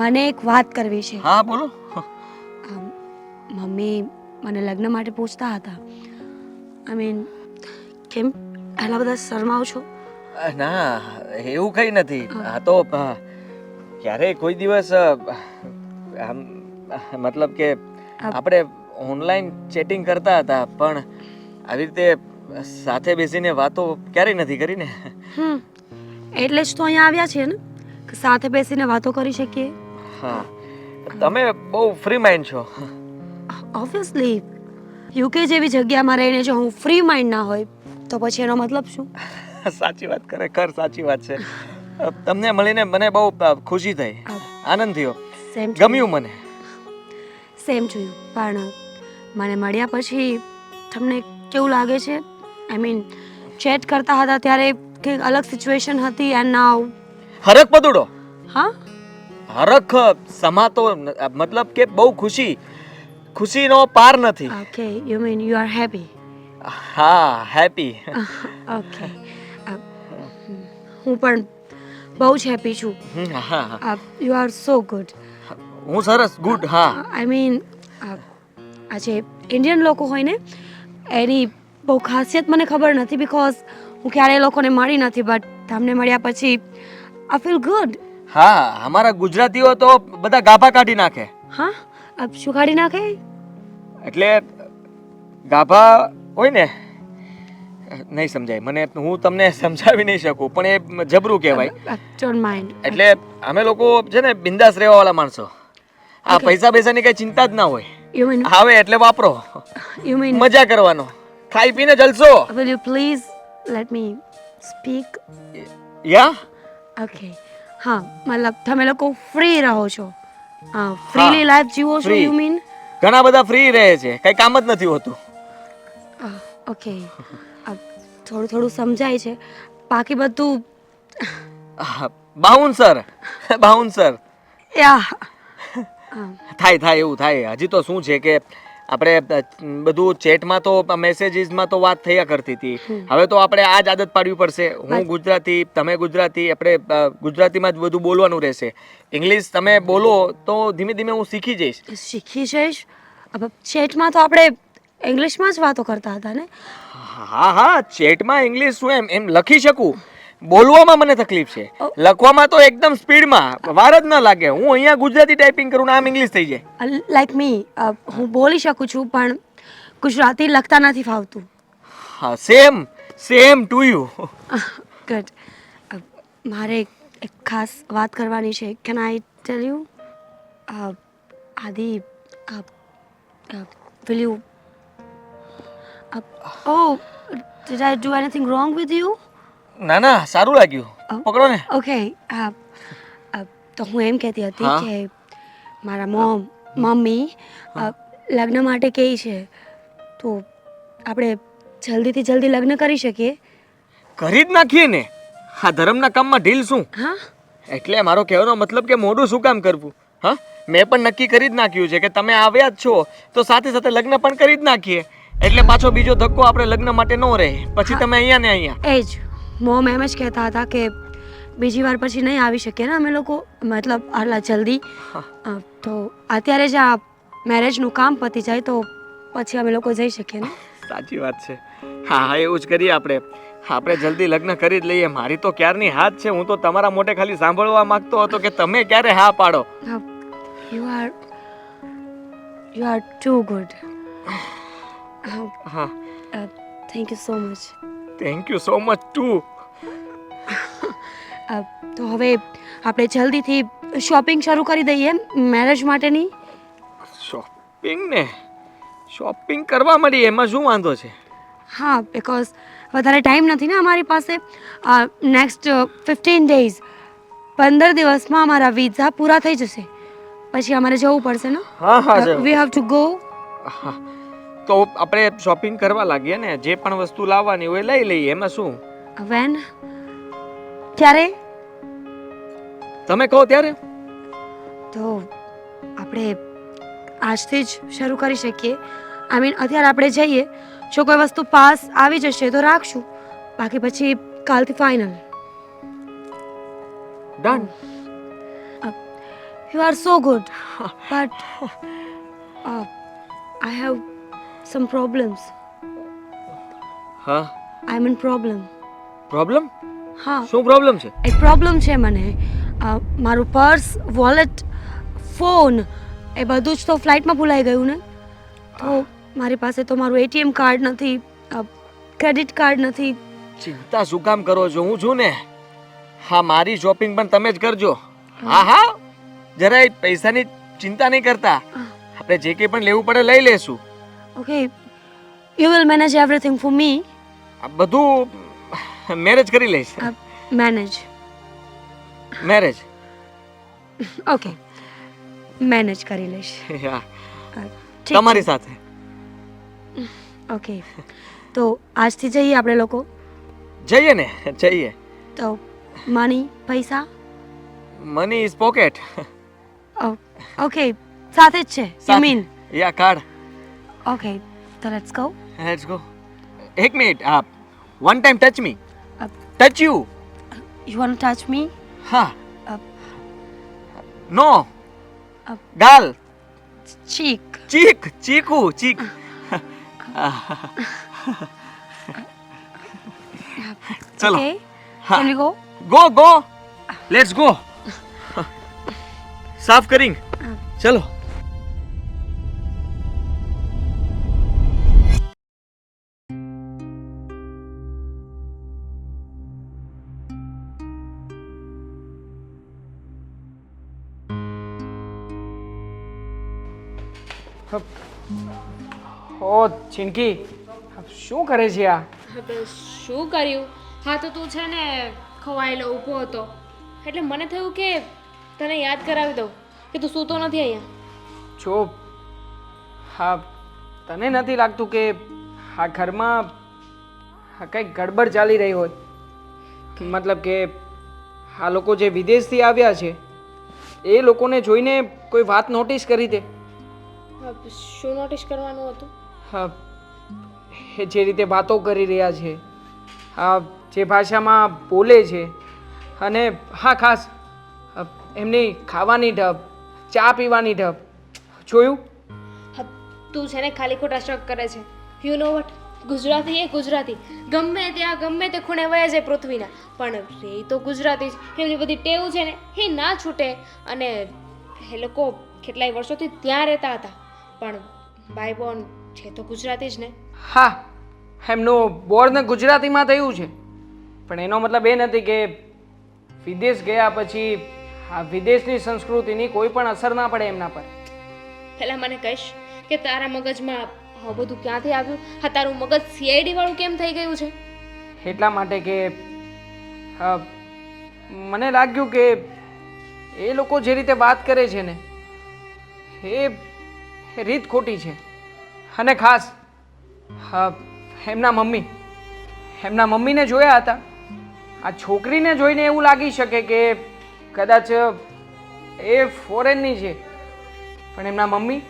મને એક વાત કરવી છે. હા, બોલો. મમ્મી મને લગ્ન માટે પૂછતા હતા. આઈ મીન કેમ આટલા બધા શરમાવ છો? ના, એવું કઈ નથી. આ તો ક્યારેય કોઈ દિવસ મતલબ કે આપણે ઓનલાઈન ચેટિંગ કરતા હતા, પણ આવી રીતે સાથે બેસીને વાતો ક્યારેય નથી કરી ને. એટલે જ તો અહીંયા આવ્યા છીએ ને કે સાથે બેસીને વાતો કરી શકીએ. હા, તમે બહુ ફ્રી માઇન્ડ છો. ઓબ્વિયસલી યુકે જેવી જગ્યામાં રહીને જો હું ફ્રી માઇન્ડ ના હોય તો પછી એનો મતલબ શું? સાચી વાત, ખરેખર સાચી વાત છે. તમને મળીને મને બહુ ખુશી થઈ, આનંદ થયો, સેમ ગમ્યું મને. Same to you. પણ મને મળ્યા પછી તમને કેવું લાગે છે? આઈ મીન ચેટ કરતા હતા ત્યારે કંઈક અલગ સિચ્યુએશન હતી એન્ડ નાઉ હરખ પદુડો, હા હરખ સમાતો મતલબ કે બહુ ખુશીનો પાર નથી. Okay you mean you are happy. હા, હેપી. ઓકે હું પણ બહુ જ હેપી છું. હા, યુ આર સો ગુડ. હું સરસ, ગુડ. હા, આઈ મીન આજે ઇન્ડિયન લોકો હોય ને એની બહુ ખાસિયત મને ખબર નથી બિકોઝ હું ક્યારેય એ લોકોને મળી નથી, બટ તમને મળ્યા પછી આઈ ફીલ ગુડ. હા, અમારા ગુજરાતીઓ તો બધા ગાભા કાઢી નાખે. હા, શું કાઢી નાખે? એટલે ગાભા હોય ને, નહીં સમજાય મને, હું તમને સમજાવી નહીં શકું, પણ એ જબરું કહેવાય. Don't mind. એટલે અમે લોકો છે ને બિંદાસ રહેવાવાળા માણસો. આ પૈસા પૈસાની કઈ ચિંતા જ ના હોય. યુ મીન આવે એટલે વાપરો, યુ મીન મજા કરવાનો, ખાઈ પીને જલસો. will you please let me speak? Yeah okay હા, મતલબ તમે લોકો ફ્રી રહો છો, ફ્રીલી લાઈફ જીવો છો. free. યુ મીન ઘણા બધા ફ્રી રહે છે, કઈ કામ જ નથી હોતું. ઓકે થોડું થોડું સમજાય છે, બાકી બધું બાઉન્સર બાઉન્સર યા થાય એવું થાય. હજી તો શું છે કે આપણે બધું ચેટમાં તો મેસેજીસમાં તો વાત થયા કરતી હતી. હવે તો આપણે આ જ આદત પાડવી પડશે. હું ગુજરાતી, તમે ગુજરાતી, આપણે ગુજરાતીમાં જ બધું બોલવાનું રહેશે. ઇંગ્લિશ તમે બોલો તો ધીમે ધીમે હું શીખી જઈશ. શીખી જઈશ. ચેટમાં તો આપણે ઇંગ્લિશમાં જ વાતો કરતા હતા ને? હા, ચેટમાં ઇંગ્લિશ શું એમ લખી શકું, બોલવામાં મને તકલીફ છે. લખવામાં તો એકદમ સ્પીડમાં, વાર જ ન લાગે. હું અહીંયા ગુજરાતી ટાઈપિંગ કરું ને આમ ઇંગ્લિશ થઈ જાય. લાઈક મી, હું બોલી શકું છું પણ ગુજરાતી લખતા નથી ફાવતું. હા, સેમ ટુ યુ. ગુડ. મારે એક ખાસ વાત કરવાની છે. Can I tell you? આદિ, will you oh, did I do anything wrong with you? ના, સારું લાગ્યું. પકડો ને. ઓકે તો હું એમ કહેતી હતી હા? કે મારા મમ્મી લગ્ન માટે કહે છે, તો આપણે જલ્દીથી જલ્દી લગ્ન કરી શકીએ. કરી જ નાખીએ ને. હા, ધર્મના કામમાં ઢીલ શું? હા, એટલે મારો કહેવાનો મતલબ કે મોઢું શું કામ કરવું? હા, મેં પણ નક્કી કરી જ નાખ્યું છે કે તમે આવ્યા જ છો તો સાથે સાથે લગ્ન પણ કરી જ નાખીએ. એટલે પાછો બીજો ધક્કો આપણે લગ્ન માટે ન રહે. પછી તમે અહીંયા ને અહીંયા. એ જ મોમ એમ જ કહેતા હતા કે બીજી વાર પછી નહીં આવી શકીએ ને અમે લોકો, મતલબ આટલા જલ્દી. તો અત્યારે જ આ મેરેજનું કામ પતી જાય તો પછી અમે લોકો જઈ શકીએ ને. સાચી વાત છે. હા, એવું જ કરીએ આપણે જલ્દી લગ્ન કરી જ લઈએ. મારી તો ક્યારની હાથ છે. હું તો તમારા મોઢે ખાલી સાંભળવા માંગતો હતો કે તમે ક્યારે હા પાડો. You are too good. હા, thank you so much. Thank you so much too. તો હવે આપણે જલ્દીથી શોપિંગ શરૂ કરી દઈએ મેરેજ માટેની. શોપિંગ કરવા મળી, એમાં શું વાંધો છે? હા, બિકોઝ વધારે ટાઈમ નથી ને અમારી પાસે. નેક્સ્ટ 15 days, 15 દિવસમાં અમારા વિઝા પૂરા થઈ જશે. પછી અમારે જવું પડશે ને. હા, વી હેવ ટુ ગો. તો આપણે શોપિંગ કરવા લાગીએ ને. જે પણ વસ્તુ લાવવાની હોય લઈ લઈએ, એમાં શું? વેન? ક્યારે? તમે કહો ત્યારે. તો આપણે આજથી જ શરૂ કરી શકીએ. આઈ મીન અત્યારે આપણે જઈએ, જો કોઈ વસ્તુ પાસ આવી જશે તો રાખશું, બાકી પછી કાલથી final. Done. You are so good, but I have some problems. હા, I'm in problem. પ્રોબ્લેમ? હા, શું પ્રોબ્લેમ છે? એક પ્રોબ્લેમ છે મને. મારું પર્સ, વોલેટ, ફોન એ બધું જ તો ફ્લાઇટમાં ભૂલાઈ ગયું ને. તો મારી પાસે તો મારું એટીએમ કાર્ડ નથી, ક્રેડિટ કાર્ડ નથી. ચિંતા શું કામ કરો છો? હું છું ને. હા, મારી શોપિંગ પણ તમે જ કરજો. હા હા, જરાય પૈસાની ચિંતા નહીં કરતા. આપણે જે કંઈ પણ લેવું પડે લઈ લેશું. Okay, you will manage everything for me. આ બધું મેરેજ કરી લઈશ. મેનેજ. મેરેજ. ઓકે, મેનેજ કરી લઈશ. હા, ઠીક તમારી સાથે. છે. ઓકે, તો આજથી જઈએ આપણે લોકો. જઈએ ને, જઈએ. તો મની, પૈસા. Money is pocket. ઓકે, સાથે જ છે you mean. Yeah card. Okay, તો લેટ્સ ગો. Let's go. એક minute. One time touch me. Touch you. You want touch me? હા. નો. ગાલ. ચીક. ચીક. ચીકુ. ચીક. ચલો. ઓકે, હા. Can we go? Go go. Let's go. સાફ કરીંગ. ચલો. ઓ ચિંકી, શું કરે છે આ? હવે શું કર્યું? હા તો તું છે ને ખવાયેલો ઊભો હતો એટલે મને થયું કે તને યાદ કરાવી દઉં કે તું સૂતો નથી અહીંયા. જો હા, તને નથી લાગતું કે આ ઘરમાં કંઈક ગડબડ ચાલી રહી હોય? મતલબ કે આ લોકો જે વિદેશથી આવ્યા છે એ લોકોને જોઈને કોઈ વાત નોટિસ કરી દે. શું નોટિસ કરવાનું હતું? હા, એ જે રીતે વાતો કરી રહ્યા છે, હા, જે ભાષામાં બોલે છે, અને હા ખાસ એમની ખાવાની ઢબ, ચા પીવાની ઢબ, જોયું? હા, તું છે ને ખાલી ખોટા શક કરે છે. યુ નો વટ, ગુજરાતી એ ગુજરાતી ગમે ત્યાં ગમે તે ખૂણે વયા જાય પૃથ્વીના, પણ એ તો ગુજરાતી જ. એમની બધી ટેવ છે ને એ ના છૂટે. અને એ લોકો કેટલાય વર્ષોથી ત્યાં રહેતા હતા, પણ બાય બોર્ન છે તો ગુજરાતી જ ને. હા, એમનું બોર્ન ગુજરાતીમાં થયું છે, પણ એનો મતલબ એ નથી કે વિદેશ ગયા પછી આ વિદેશની સંસ્કૃતિની કોઈ પણ અસર ના પડે એમના પર. પહેલાં મને કહીશ કે તારા મગજમાં આ બધું ક્યાંથી આવ્યું? હા, તારું મગજ સીઆઈડી વાળું કેમ થઈ ગયું છે? એટલા માટે કે મને લાગ્યું કે એ લોકો જે રીતે વાત કરે છે ને એ રીત ખોટી છે. અને ખાસ એમના મમ્મીને જોયા હતા. આ છોકરીને જોઈને એવું લાગી શકે કે કદાચ એ ફોરેનની છે, પણ એમના મમ્મી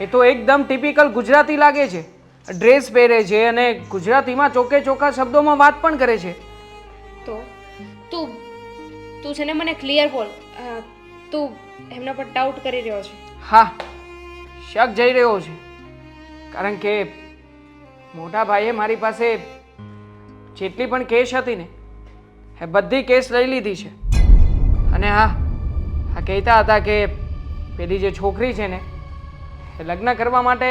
એ તો એકદમ ટિપિકલ ગુજરાતી લાગે છે. ડ્રેસ પહેરે છે અને ગુજરાતીમાં ચોકે ચોખ્ખા શબ્દોમાં વાત પણ કરે છે. તો તું તું છે ને મને ક્લિયર બોલ, તું એમના પર ડાઉટ કરી રહ્યો છે? હા, શક જઈ રહ્યો છે, કારણ કે મોટા ભાઈએ મારી પાસે જેટલી પણ કેસ હતી ને એ બધી કેસ લઈ લીધી છે. અને હા, કહેતા હતા કે પેલી જે છોકરી છે ને એ લગ્ન કરવા માટે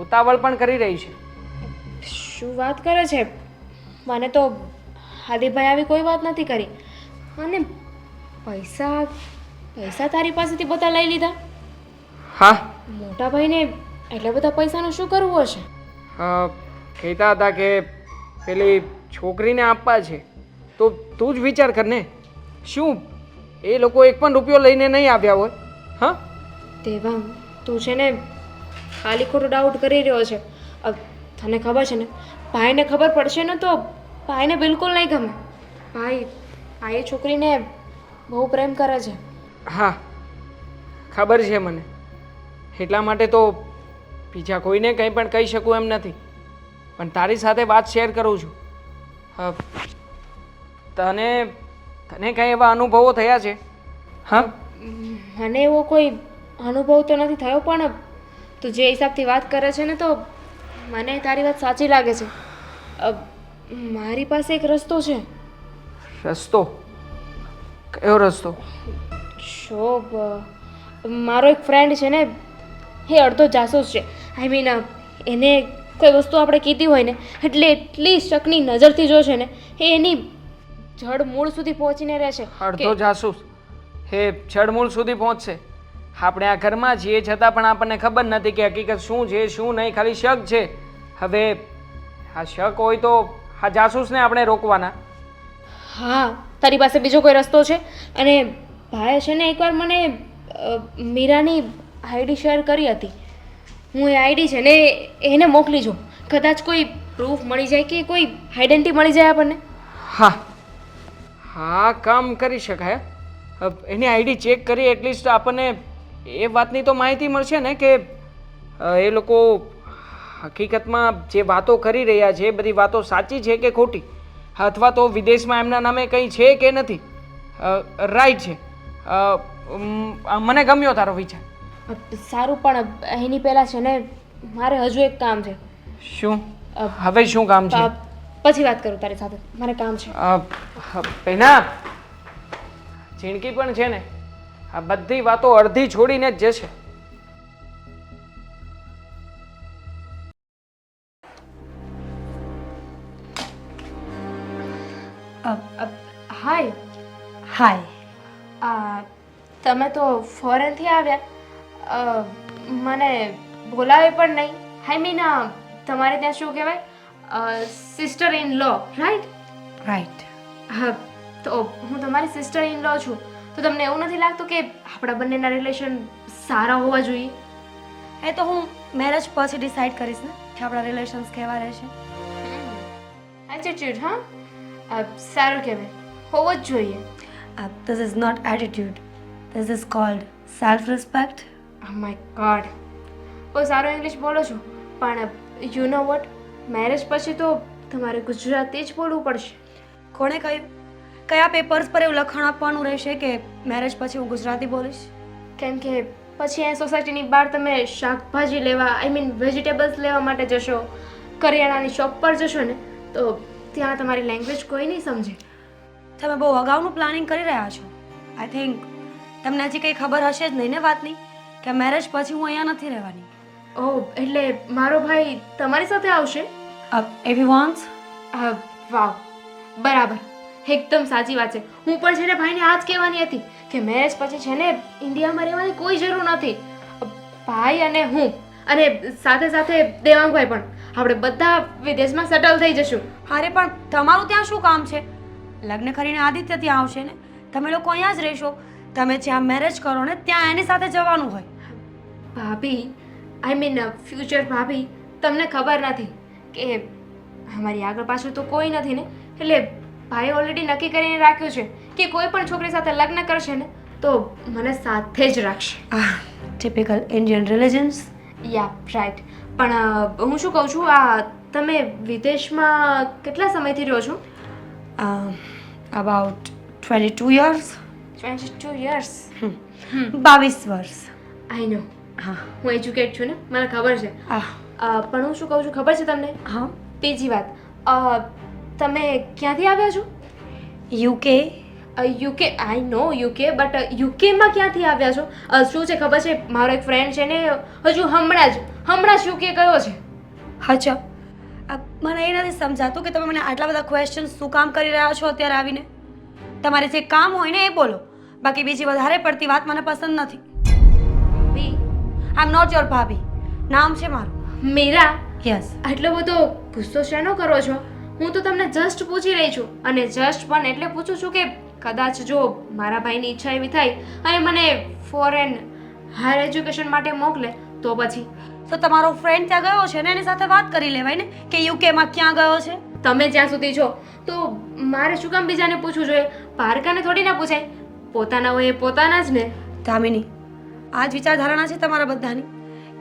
ઉતાવળ પણ કરી રહી છે. શું વાત કરે છે? મને તો હાદીભાઈ આવી કોઈ વાત નથી કરી. અને પૈસા તારી પાસેથી બધા લઈ લીધા? હા, મોટા ભાઈને એટલા બધા પૈસાનું શું કરવું હશે? કહેતા હતા કે પેલી છોકરીને આપવા છે, તો તું જ વિચાર કર ને, શું એ લોકો એક પણ રૂપિયો લઈને નહીં આવ્યા હોય? હા દેવાંગ, તું છે ને ખાલી ખોટો ડાઉટ કરી રહ્યો છે. તને ખબર છે ને, ભાઈને ખબર પડશે ને તો ભાઈને બિલકુલ નહીં ગમે. ભાઈ એ છોકરીને બહુ પ્રેમ કરે છે. હા, ખબર છે મને. એટલા માટે તો બીજા કોઈને કંઈ પણ કહી શકું એમ નથી, પણ તારી સાથે વાત શેર કરું છું. તને કંઈ એવા અનુભવો થયા છે? હા, મને એવો કોઈ અનુભવ તો નથી થયો, પણ તું જે હિસાબથી વાત કરે છે ને તો મને તારી વાત સાચી લાગે છે. મારી પાસે એક રસ્તો છે. રસ્તો? કયો રસ્તો? શોભ, મારો એક ફ્રેન્ડ છે ને એ અડધો જાસૂસ છે. આઈ મીન એને કોઈ વસ્તુ આપણે કીધી હોય ને એટલે એટલી શકની નજરથી જોશે ને એ એની જડ મૂળ સુધી પહોંચીને રહેશે અડધો જાસૂસ હે જડમૂળ સુધી પહોંચશે. આપણે આ ઘરમાં છીએ છતાં પણ આપણને ખબર નથી કે હકીકત શું છે શું નહીં, ખાલી શક છે. હવે આ શક હોય તો આ જાસૂસને આપણે રોકવાના. હા તારી પાસે બીજો કોઈ રસ્તો છે? અને ભાઈએ છે ને એકવાર મને મીરાની આઈડી શેર કરી હતી. હું એ આઈડી છે ને એને મોકલી જો, કદાચ કોઈ પ્રૂફ મળી જાય કે કોઈ આઈડેન્ટિટી મળી જાય આપણને. હા હા કામ કરી શકાય. એની આઈડી ચેક કરી એટલીસ્ટ આપણને એ વાતની તો માહિતી મળશે ને કે એ લોકો હકીકતમાં જે વાતો કરી રહ્યા છે એ બધી વાતો સાચી છે કે ખોટી, અથવા તો વિદેશમાં એમના નામે કંઈ છે કે નથી. રાઈટ છે. મને ગમ્યો તારો વિચાર. સારું, પણ એની પહેલાં છે ને મારે હજુ એક કામ છે. શું? હવે શું કામ છે? પછી વાત કરું તારી સાથે, મારે કામ છે. પહેલા જિંદગી પણ છે ને આ બધી વાતો અડધી છોડીને જ જશે. હાય. હાય. તમે તો ફોરેનથી આવ્યા, મને બોલાવે પણ નહીં. આઈ મીન તમારે ત્યાં શું કહેવાય, sister in law, right? Right. હા, તો હું તમારી સિસ્ટર ઇન લો છું, તો તમને એવું નથી લાગતું કે આપણા બંનેના રિલેશન સારા હોવા જોઈએ? એ તો હું મેરેજ પછી ડિસાઈડ કરીશ ને કે આપણા રિલેશન્સ કેવા રહેશે. એટીટ્યુડ, હા, સારું કહેવાય, હોવો જ જોઈએ. This is not attitude. This is called self-respect. Oh my God, બહુ સારો ઇંગ્લિશ બોલો છો, પણ યુ નો વોટ, મેરેજ પછી તો તમારે ગુજરાતી જ બોલવું પડશે. કોણે કહ્યું? કયા પેપર્સ પર એવું લખાણ આપવાનું રહેશે કે મેરેજ પછી હું ગુજરાતી બોલીશ? કેમ કે પછી અહીં સોસાયટીની બહાર તમે શાકભાજી લેવા, આઈ મીન વેજીટેબલ્સ લેવા માટે જશો, કરિયાણાની શોપ પર જશો ને, તો ત્યાં તમારી લેંગ્વેજ કોઈ નહીં સમજે. તમે બહુ અગાઉનું પ્લાનિંગ કરી રહ્યા છો. આઈ થિંક તમને હજી કંઈ ખબર હશે જ નહીં ને વાતની કે મેરેજ પછી હું અહીંયા નથી રહેવાની. ઓહ, એટલે મારો ભાઈ તમારી સાથે આવશે? If you want. વાવ, બરાબર, એકદમ સાચી વાત છે. હું પણ છે ને ભાઈને આ જ કહેવાની હતી કે મેરેજ પછી છે ને ઇન્ડિયામાં રહેવાની કોઈ જરૂર નથી. ભાઈ અને હું અને સાથે સાથે દેવાંગભાઈ પણ, આપણે બધા વિદેશમાં સેટલ થઈ જશું. અરે પણ તમારું ત્યાં શું કામ છે? લગ્ન કરીને આદિત્ય ત્યાં આવશે ને, તમે લોકો અહીંયા જ રહેશો. તમે જ્યાં મેરેજ કરો ને ત્યાં એની સાથે જવાનું હોય. ભાભી, આઈ મીન ફ્યુચર ભાભી, તમને ખબર નથી કે અમારી આગળ પાછળ તો કોઈ નથી ને, એટલે ભાઈએ ઓલરેડી નક્કી કરીને રાખ્યું છે કે કોઈ પણ છોકરી સાથે લગ્ન કરશે ને તો મને સાથે જ રાખશે. Typical Indian religions. Yeah right. પણ હું શું કહું છું, આ તમે વિદેશમાં કેટલા સમયથી રહ્યો છો? About 22 years. 22 years. 22 વર્ષ. આઈ નો, હા. હું એજ્યુકેટ છું ને, મને ખબર છે. પણ હું શું કહું છું ખબર છે તમને? હા. બીજી વાત, તમે ક્યાંથી આવ્યા છો? UK. UK, I know UK, but યુકેમાં ક્યાંથી આવ્યા છો? શું છે ખબર છે, મારો એક ફ્રેન્ડ છે ને હજુ હમણાં જ યુકે ગયો છે. અચ્છા, મને એ નથી સમજાતું કે તમે મને આટલા બધા ક્વેશ્ચન શું કામ કરી રહ્યા છો અત્યારે આવીને. તમારે જે કામ હોય ને એ બોલો, બાકી બીજી વધારે પડતી વાત મને પસંદ નથી. ભાભી, આઈ એમ નોટ યોર ભાભી. નામ છે મારું મીરા. યસ. આટલો બધો ગુસ્સો શેનો કરો છો? હું તો તમને જસ્ટ પૂછી રહી છું, અને જસ્ટ પણ એટલે પૂછું છું કે કદાચ જો મારા ભાઈની ઈચ્છા એવી થાય અને મને ફોરેન હાયર એજ્યુકેશન માટે મોકલે તો પછી? તો તમારો ફ્રેન્ડ ત્યાં ગયો છે ને, એની સાથે વાત કરી લેવાય ને કે યુકેમાં ક્યાં ગયો છે. તમે જ્યાં સુધી છો તો મારે શું કામ બીજાને પૂછવું જોઈએ? પારકાને થોડી ના પૂછાય, પોતાના હોય એ પોતાના જ ને. દામિની, આ જ વિચારધારણા છે તમારા બધાની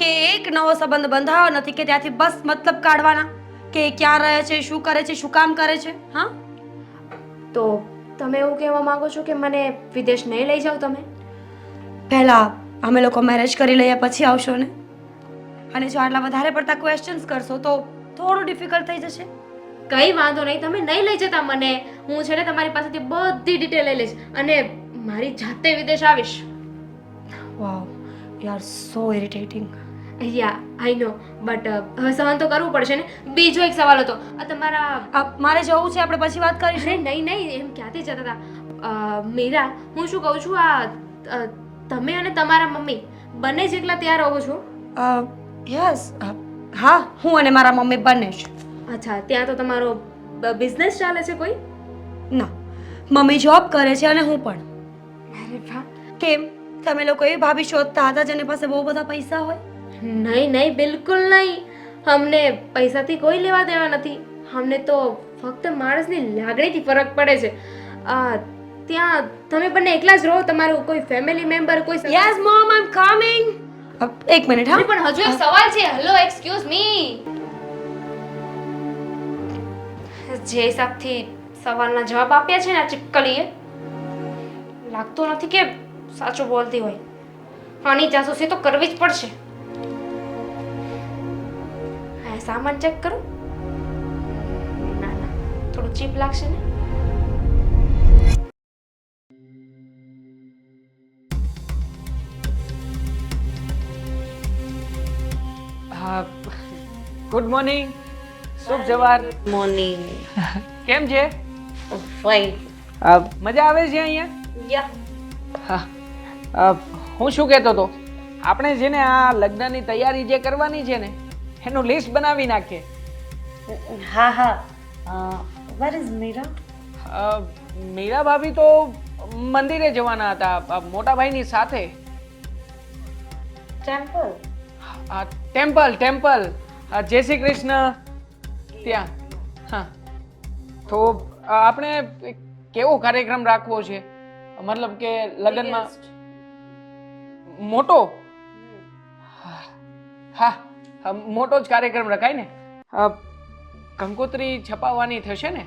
કે એક નવો સંબંધ બંધાયો નથી કે ત્યાંથી બસ મતલબ કાઢવાના કે ક્યાં રહે છે, શું કરે છે, શું કામ કરે છે. હા, તો તમે એવું કહેવા માંગો છો કે મને વિદેશ નહીં લઈ જાઓ તમે? પહેલા અમે લોકો મેરેજ કરી લઈએ પછી આવશો ને, અને જો આટલા વધારે પડતા ક્વેશ્ચન્સ કરશો તો થોડું ડિફિકલ્ટ થઈ જશે. કંઈ વાંધો નહીં, તમે નહીં લઈ જતા મને, હું છે ને તમારી પાસેથી બધી ડિટેલ લઈ લઈશ અને મારી જાતે વિદેશ આવીશ. Wow, you are so irritating. Yeah I know but હવે સહન તો કરવું પડશે ને. બીજો એક સવાલ હતો આ તમારા મારે જવું છે, આપણે પછી વાત કરીશું. નહીં નહીં નહીં એમ ક્યાંથી જતા હતા મીરા, હું શું કહું છું તમે અને તમારા મમ્મી બંને જ એકલા ત્યાં રહો છો? યસ, હા, હું અને મારા મમ્મી બંને જ. અચ્છા, ત્યાં તો તમારો બિઝનેસ ચાલે છે કોઈ? ના, મમ્મી જોબ કરે છે અને હું પણ. અરે વાહ. કેમ, તમે લોકો એ ભાભી શોધતા હતા જેની પાસે બહુ બધા પૈસા હોય? નહીં નહીં, બિલકુલ નહીં. અમને પૈસાથી કોઈ લેવા દેવા નથી. અમને તો ફક્ત માણસની લાગણીથી ફરક પડે છે. ત્યાં તમે બંને એકલા જ રહો? તમારું કોઈ ફેમિલી મેમ્બર કોઈ yes mom, I am coming. એક મિનિટ, હા. પણ હજુ એક સવાલ છે. Hello, excuse me. જે હિસાબથી સવાલના જવાબ આપ્યા છે ને આ ચિપકલીએ, લાગતું નથી કે સાચું બોલતી હોય. આની જાસૂસી તો કરવી જ પડશે. હા, સામાન ચેક કરો. ના ના, થોડું ચીપ લાગશે ને. હા, ગુડ મોર્નિંગ, શુભ સવાર. મોર્નિંગ. કેમ છે? ફાઇન. મજા આવે છે અહીંયા? યા. હા, હું શું કહેતો હતો, આપણે છે ને આ લગ્નની તૈયારી જે કરવાની છે ને એનું લિસ્ટ બનાવી નાખીએ. હા હા. Where is Meera? મીરા ભાભી તો મંદિરે જવાના હતા મોટા ભાઈની સાથે. ટેમ્પલ. ટેમ્પલ જય શ્રી કૃષ્ણ ત્યાં. હા, તો આપણે કેવો કાર્યક્રમ રાખવો છે? મતલબ કે લગ્નમાં મોટો? હા, મોટો જ કાર્યક્રમ રખાય ને. કંકોત્રી છપાવવાની થશે ને,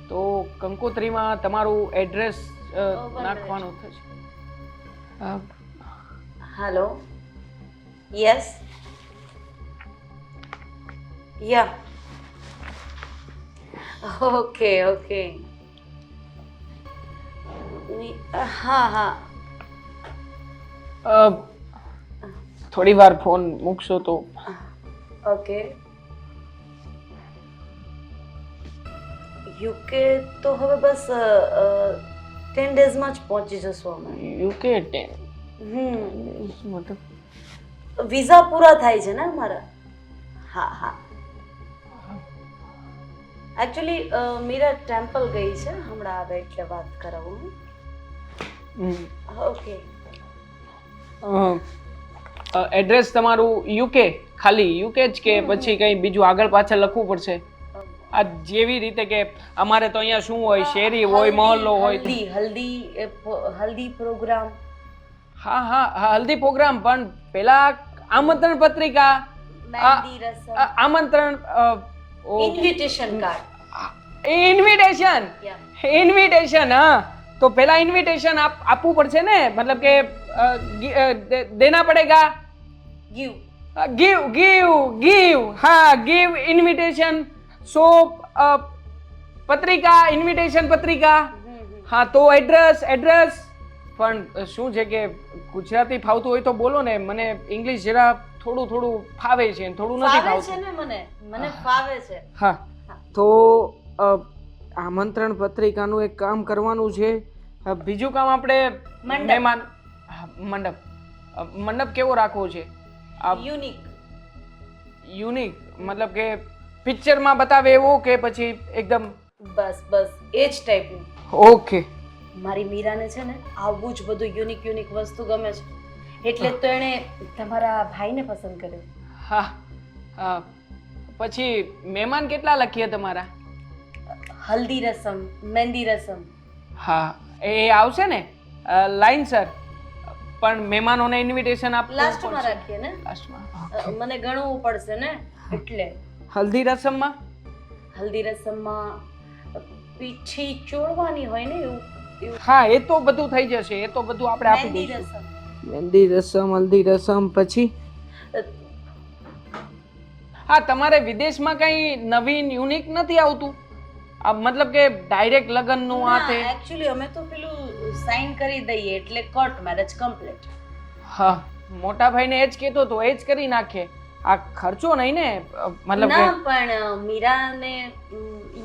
તો કંકોત્રીમાં તમારું એડ્રેસ નાખવાનું થશે. Hello. Yes. Yeah. Okay okay. હા હા. થોડી વાર ફોન મૂકશો તો? ઓકે. યુકે તો હવે બસ 10 ડેઝમાં જ પહોંચી જશું અમે. યુકે 10 મતલબ વિઝા પૂરા થાય છે ને અમારા. હા હા. એકચ્યુઅલી મીરા ટેમ્પલ ગઈ છે હમણાં આવે એટલે વાત કરાવું. ઓકે. એડ્રેસ તમારું યુકે, ખાલી યુકે જ કે પછી કંઈ બીજું આગળ પાછળ લખવું પડશે? આ જેવી રીતે કે અમારે તો અહીંયા શું હોય, શેરી હોય, મહોલ્લો હોય. હલ્દી પ્રોગ્રામ. હા હા, હલ્દી પ્રોગ્રામ, પણ પેલા આમંત્રણ પત્રિકા, મહેંદી રસમ, આમંત્રણ, ઇન્વિટેશન કાર્ડ. ઇન્વિટેશન. હા, તો પેલા ઇન્વિટેશન આપવું પડશે ને, મતલબ કે દેના પડેગા. ગીવ. give. હા, give invitation. So પત્રિકા, ઇન્વિટેશન પત્રિકા. હા, તો એડ્રેસ. પણ શું છે કે ગુજરાતી ફાવતું હોય તો બોલો ને, મને ઇંગ્લિશ જરા થોડું ફાવે છે, થોડું નથી ફાવે ફાવતું. છે ને મને ફાવે છે. હા, તો આમંત્રણ પત્રિકાનું એક કામ કરવાનું છે. બીજું કામ આપણે મહેમાન મંડપ કેવો રાખવો છે? યુનિક મતલબ કે પિક્ચરમાં બતાવે એવો કે પછી એકદમ? બસ એ જ ટાઈપનું. ઓકે. મારી મીરાને છે ને આવું જ બધું યુનિક વસ્તુ ગમે છે, એટલે જ તો એણે તમારા ભાઈને પસંદ કર્યો. હા. પછી મહેમાન કેટલા લખીએ તમારા? હલ્દી રસમ, મહેંદી રસમ. હા, એ આવશે ને લાઈનસર, પણ મહેમાનોને ઇન્વિટેશન આપવું લાસ્ટમાં રાખીએ ને. લાસ્ટમાં મને ગણવું પડશે ને એટલે. હલ્દી રસમમાં પીઠી ચોળવાની હોય ને એવું. હા, એ તો બધું થઈ જશે, એ તો બધું આપણે આપી મહેંદી દઈશું. રસમ. મહેંદી રસમ, હલ્દી રસમ, પછી હા, તમારે વિદેશમાં કઈ નવીન યુનિક નથી આવતું? મતલબ કે ડાયરેક્ટ લગ્નનું આ તે? એકચ્યુઅલી અમે તો પેલું સાઈન કરી દઈએ એટલે કોર્ટ મેરેજ કમ્પ્લીટ. હા, મોટા ભાઈને એ જ કહેતો તો એ જ કરી નાખે. આ ખર્ચો નહીં ને મતલબ ના કે પણ મીરાને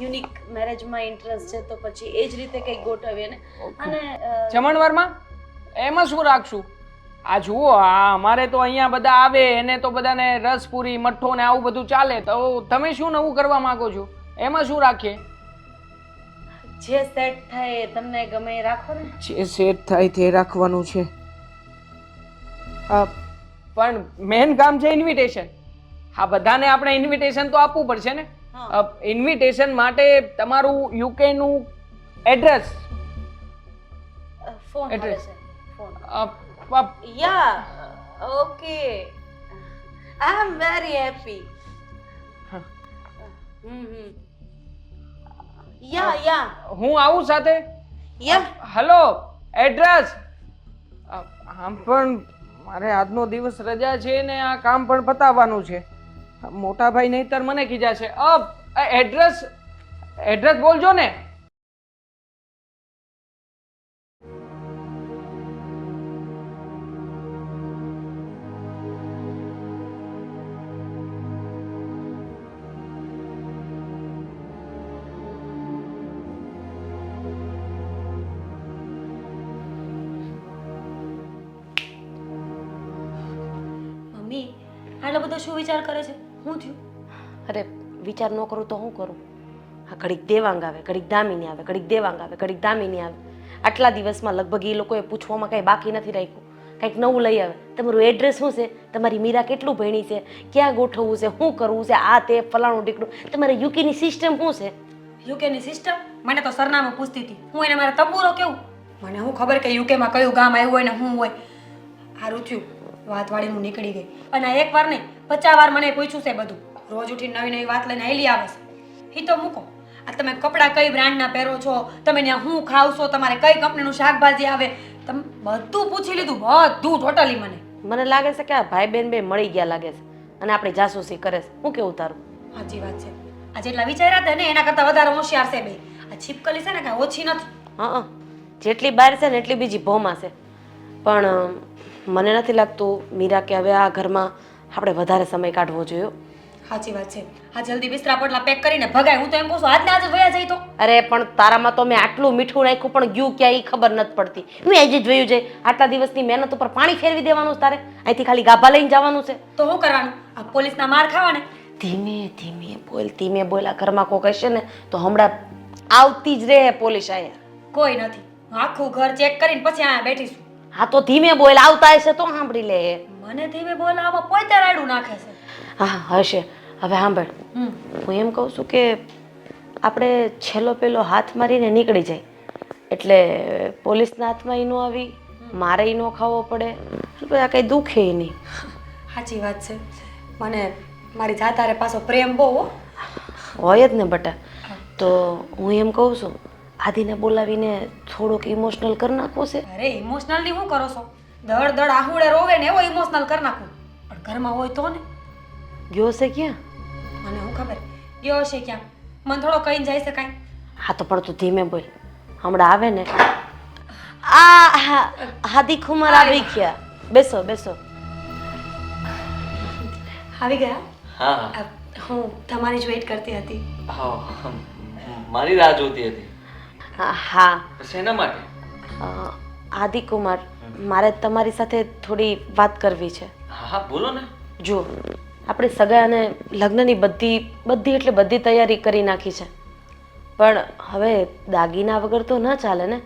યુનિક મેરેજમાં ઇન્ટરેસ્ટ છે તો પછી એ જ રીતે કંઈક ગોઠવીએ ને. અને જમણવારમાં એમાં શું રાખશું? આ જુઓ, આ અમારે તો અહીંયા બધા આવે એને તો બધાને રસપુરી મઠ્ઠો ને આવું બધું ચાલે, તો તમે શું નવું કરવા માંગો છો? એમાં શું રાખીએ? જે સેટ થાય એ તમને ગમે એ રાખો ને. જે સેટ થાય તે રાખવાનું છે. પણ મેન કામ છે ઇન્વિટેશન. હા, બધાને આપણે ઇન્વિટેશન તો આપવું પડશે ને. ઇન્વિટેશન માટે તમારું યુકે નું address. Phone Address. Phone yeah okay I am very happy. Yeah હું આવું સાથે. Yeah hello, address. આમ પણ મારે આજનો દિવસ રજા છે ને આ કામ પણ પતાવવાનું છે. મોટા ભાઈ નહીતર મને ખીજાશે. એડ્રેસ બોલજો ને. મમ્મી આટલો બધો શું વિચાર કરે છે? શું થયું? અરે વિચાર ન કરું તો શું કરું? આ ઘડીક દેવાંગ આવે, ઘડીક દામિની આવે, ઘડીક દેવાંગ આવે, ઘડીક દામિની આવે. આટલા દિવસમાં લગભગ એ લોકોએ પૂછવામાં કાંઈ બાકી નથી રાખ્યું. કંઈક નવું લઈ આવે. તમારું એડ્રેસ શું છે? તમારી મીરા કેટલું ભણી છે? ક્યાં ગોઠવવું છે? શું કરવું છે? આ તે ફલાણું ઢીકણું. તમારે યુકેની સિસ્ટમ શું છે? યુકેની સિસ્ટમ મને તો સરનામું પૂછતી હતી. હું એને મારે તબુરો કેવું? મને હું ખબર કે યુકેમાં કયું ગામ આવ્યું હોય ને શું હોય. સારું થયું વાતવાળીનું નીકળી ગઈ. અને એકવાર નહીં 50 વાર મને પૂછ્યું છે બધું. રોજ ઉઠીને નવી નવી વાત લઈને આવેલી આવે છે. એ તો મૂકો. આ તમે કપડાં કઈ બ્રાન્ડના પહેરો છો, તમે ત્યાં શું ખાવ છો, તમારે કઈ કંપનીનું શાકભાજી આવે, તમે બધું પૂછી લીધું. બધું ટોટલી મને લાગે છે કે આ ભાઈ બેન બે મળી ગયા લાગે છે અને આપણે જાસૂસી કરે છે. શું કેવું તારું? સાચી વાત છે. આ જેટલા વિચાર્યા હતા ને એના કરતાં વધારે હોશિયાર છે બે. આ છીપકલી છે ને કાંઈ ઓછી નથી. હા, જેટલી બહાર છે ને એટલી બીજી ભોમાં છે. પણ મને નથી લાગતું મીરા કે હવે આ ઘરમાં આપણે વધારે સમય કાઢવો જોઈએ. સાચી વાત છે. આ જલ્દી બિસ્તરા પોટલા પેક કરીને ભગાય. હું તો એમ કહું છું આજને આજે વયા જાય તો. અરે પણ તારામાં તો મેં આટલું મીઠું નાખ્યું પણ ગયું ક્યાં એ ખબર નથી પડતી. હું આજે જ વયું જાય. આટલા દિવસની મહેનત ઉપર પાણી ફેરવી દેવાનું છે તારે. અહીંથી ખાલી ગાભા લઈને જવાનું છે. તો શું કરવાનું? આ પોલીસના માર ખાવાને. ધીમે બોલ. આ ઘરમાં કોઈ કહેશે ને તો હમણાં આવતી જ રહે પોલીસ અહીંયા. કોઈ નથી. આખું ઘર ચેક કરીને પછી અહીંયા બેઠીશું. હા તો ધીમે બોલ. આવતા હશે તો સાંભળી લે. મને ધીમે બોલાવવામાં પોતે રાયડું નાખે છે. હા હશે. હવે સાંભળ, હું એમ કહું છું કે આપણે છેલ્લો પેલો હાથ મારીને નીકળી જાય એટલે પોલીસના હાથમાં ન આવી, મારે ન ખાવો પડે, આ કંઈ દુખે નહીં. સાચી વાત છે. મને મારી જાતારે પાછો પ્રેમ બહુ હોય જ ને બટા. તો હું એમ કહું છું આદિને બોલાવીને થોડુંક ઇમોશનલ કરી નાખવું છે. અરે ઇમોશનલી શું કરો છો? દડ દડ આહુડે રોવે ને એવો ઇમોશનલ કરી નાખું. પણ ઘરમાં હોય તો ને. ગયો છે ક્યાં? મને શું ખબર ગયો છે ક્યાં? મને થોડો કહીને જાય છે કાંઈ? હા તો પણ તું ધીમે બોલ. હમણાં આવે ને આ હાદી ખુમાર આવી ગયા. બેસો બેસો. આવી ગયા? હા હું તમારી જ વેઇટ કરતી હતી. હા, મારી રાહ જોતી હતી. હા શેના માટે? આદિ કુમાર, મારે તમારી સાથે થોડી વાત કરવી છે. હા બોલો ને. જો આપણે સગા અને લગ્નની બધી એટલે બધી તૈયારી કરી નાખી છે, પણ હવે દાગીના વગર તો ન ચાલે ને.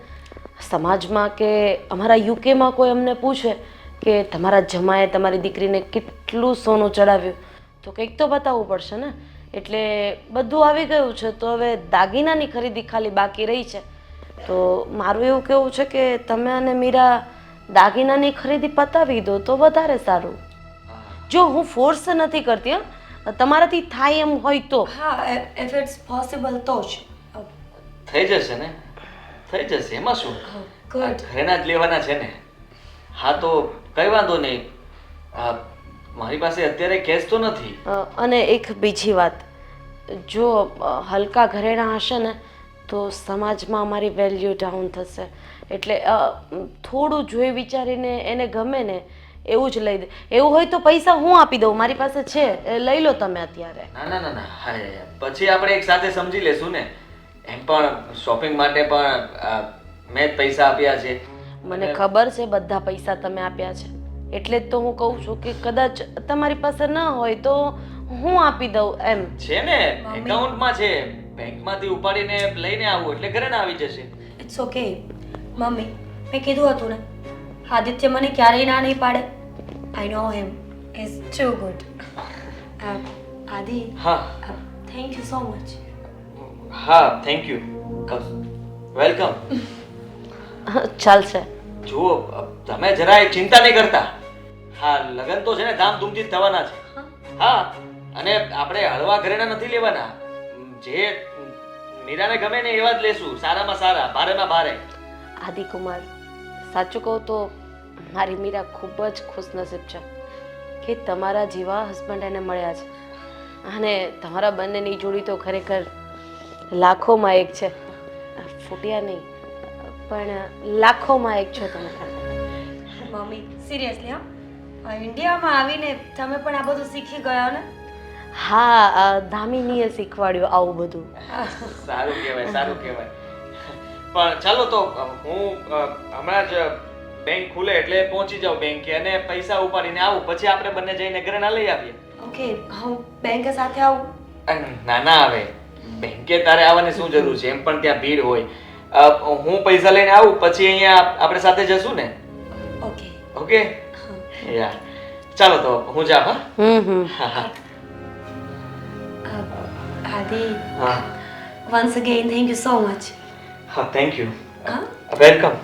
સમાજમાં કે અમારા યુકેમાં કોઈ અમને પૂછે કે તમારા જમાએ તમારી દીકરીને કેટલું સોનું ચડાવ્યું તો કંઈક તો બતાવવું પડશે ને. એટલે બધું આવી ગયું છે તો હવે દાગીનાની ખરીદી ખાલી બાકી રહી છે. તો મારું એવું કહેવું છે કે તમે અને મીરા દાગીનાની ખરીદી પતાવી દો તો વધારે સારું. જો હું ફોર્સ નથી કરતી, તમારાથી થાય એમ હોય તો. હા, ઇફ ઇટ્સ પોસિબલ તો જ થઈ જશે ને, થઈ જશે. એમાં શું? ગુડ. ઘરેના જ લેવાના છે ને. હા તો કઈ વાંધો નહીં. મારી પાસે અત્યારે કેશ તો નથી. અને એક બીજી વાત, જો હલકા ઘરેણા હશે ને તો સમાજમાં અમારી વેલ્યુ ડાઉન થશે. એટલે થોડું જોઈ વિચારીને એને ગમે ને એવું જ લઈ દે. એવું હોય તો પૈસા હું આપી દઉં, મારી પાસે છે, એ લઈ લો તમે અત્યારે. ના ના ના ના હા, પછી આપણે એક સાથે સમજી લેશું ને. એમ પણ શોપિંગ માટે પણ મેં જ પૈસા આપ્યા છે. મને ખબર છે બધા પૈસા તમે આપ્યા છે, એટલે જ તો હું કહું છું કે કદાચ તમારી પાસે ન હોય તો હું આપી દઉં એમ. છે ને, એકાઉન્ટમાં છે, બેંકમાંથી ઉપાડીને લઈને આવું એટલે ઘરે ના આવી જશે. ઇટ્સ ઓકે મમ્મી, મેં કીધું હતું ને, આદિત્ય મને ક્યારેય ના નહીં પાડે. આઈ નો હિમ ઇઝ ટુ ગુડ. આદિ, હા થેન્ક યુ સો મચ. હા થેન્ક યુ, વેલકમ. ચાલશે. જુઓ, તમે જરાય ચિંતા નહીં કરતા. હા, લગ્ન તો છે ને ધામધૂમથી જ થવાના છે. હા, અને આપણે હળવા ઘરેણા નથી લેવાના. જે મીરાને ગમે ને એવા જ લેશું, સારામાં સારા, ભારેમાં ભારે. આદિકુમાર, સાચું કહું તો મારી મીરા ખૂબ જ ખુશનસીબ છે કે તમારા જેવા હસબન્ડ એને મળ્યા છે, અને તમારા બંનેની જોડી તો ખરેખર લાખોમાં એક છે. ફૂટ્યા નહીં, પણ લાખોમાં એક છો તમે. મમ્મી સિરિયસલી હા, ઇન્ડિયામાં આવીને તમે પણ આ બધું શીખી ગયા ને? હા, દામિનીએ શીખવાડ્યું આવું બધું. સારું કહેવાય, સારું કહેવાય. પણ ચાલો તો હું હમણાં જ બેંક ખુલે એટલે પહોંચી જાઉં બેંકે અને પૈસા ઉપાડીને આવું, પછી આપણે બંને જઈને ઘરેણા લઈ આવીએ. ઓકે, હું બેંક સાથે આવું? ના ના આવે, બેંકે તારે આવવાની શું જરૂર છે? એમ પણ ત્યાં ભીડ હોય. હું પૈસા લઈને આવું, પછી અહીંયા આપણે સાથે જશું ને. ઓકે. ઓકે યાર, ચાલો તો હું જાઉં. હા આદિ, હા once again thank you so much. હા, થેન્ક યુ, હા, વેલકમ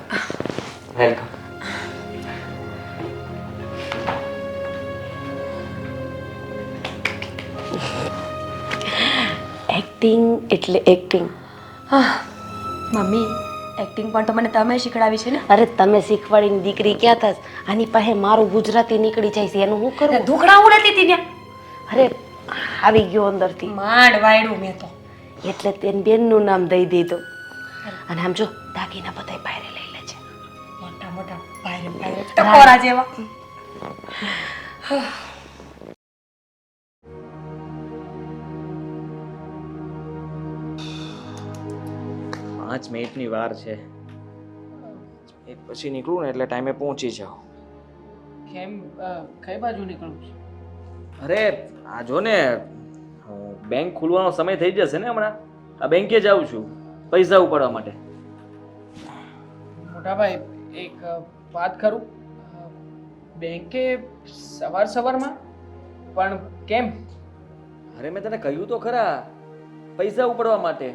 વેલકમ. એક્ટિંગ એટલે એક્ટિંગ. મમ્મી, એક્ટિંગ પણ તો મને તમે શીખડાવી છે ને. અરે તમે શીખવાડીની દીકરી ક્યાં થસ? આની પાસે મારું ગુજરાતી નીકળી જાય છે, એનું હું કરું? ધૂકડા ઉડતી હતી ને. અરે આવી ગયો અંદરથી, માંડ વાયડું મેં તો. એટલે તેની બેનનું નામ દઈ દીધું. અને આમ જો દાગીના બધાય બહાર લઈ લે છે, મોટા મોટા ભાઈ ભાઈ ટકોરા જેવા. 5 મિનિટની વાર છે. એ પછી નીકળું ને એટલે ટાઈમે પહોંચી જાઉં. કેમ કઈ બાજુ નીકળું છું? અરે આ જો ને, બેંક ખુલવાનો સમય થઈ જશે ને હમણાં. આ બેંકે જાઉં છું પૈસા ઉપાડવા માટે. મોટાભાઈ એક વાત કરું? બેંકે સવારમાં પણ કેમ? અરે મેં તને કહ્યું તો ખરા, પૈસા ઉપાડવા માટે.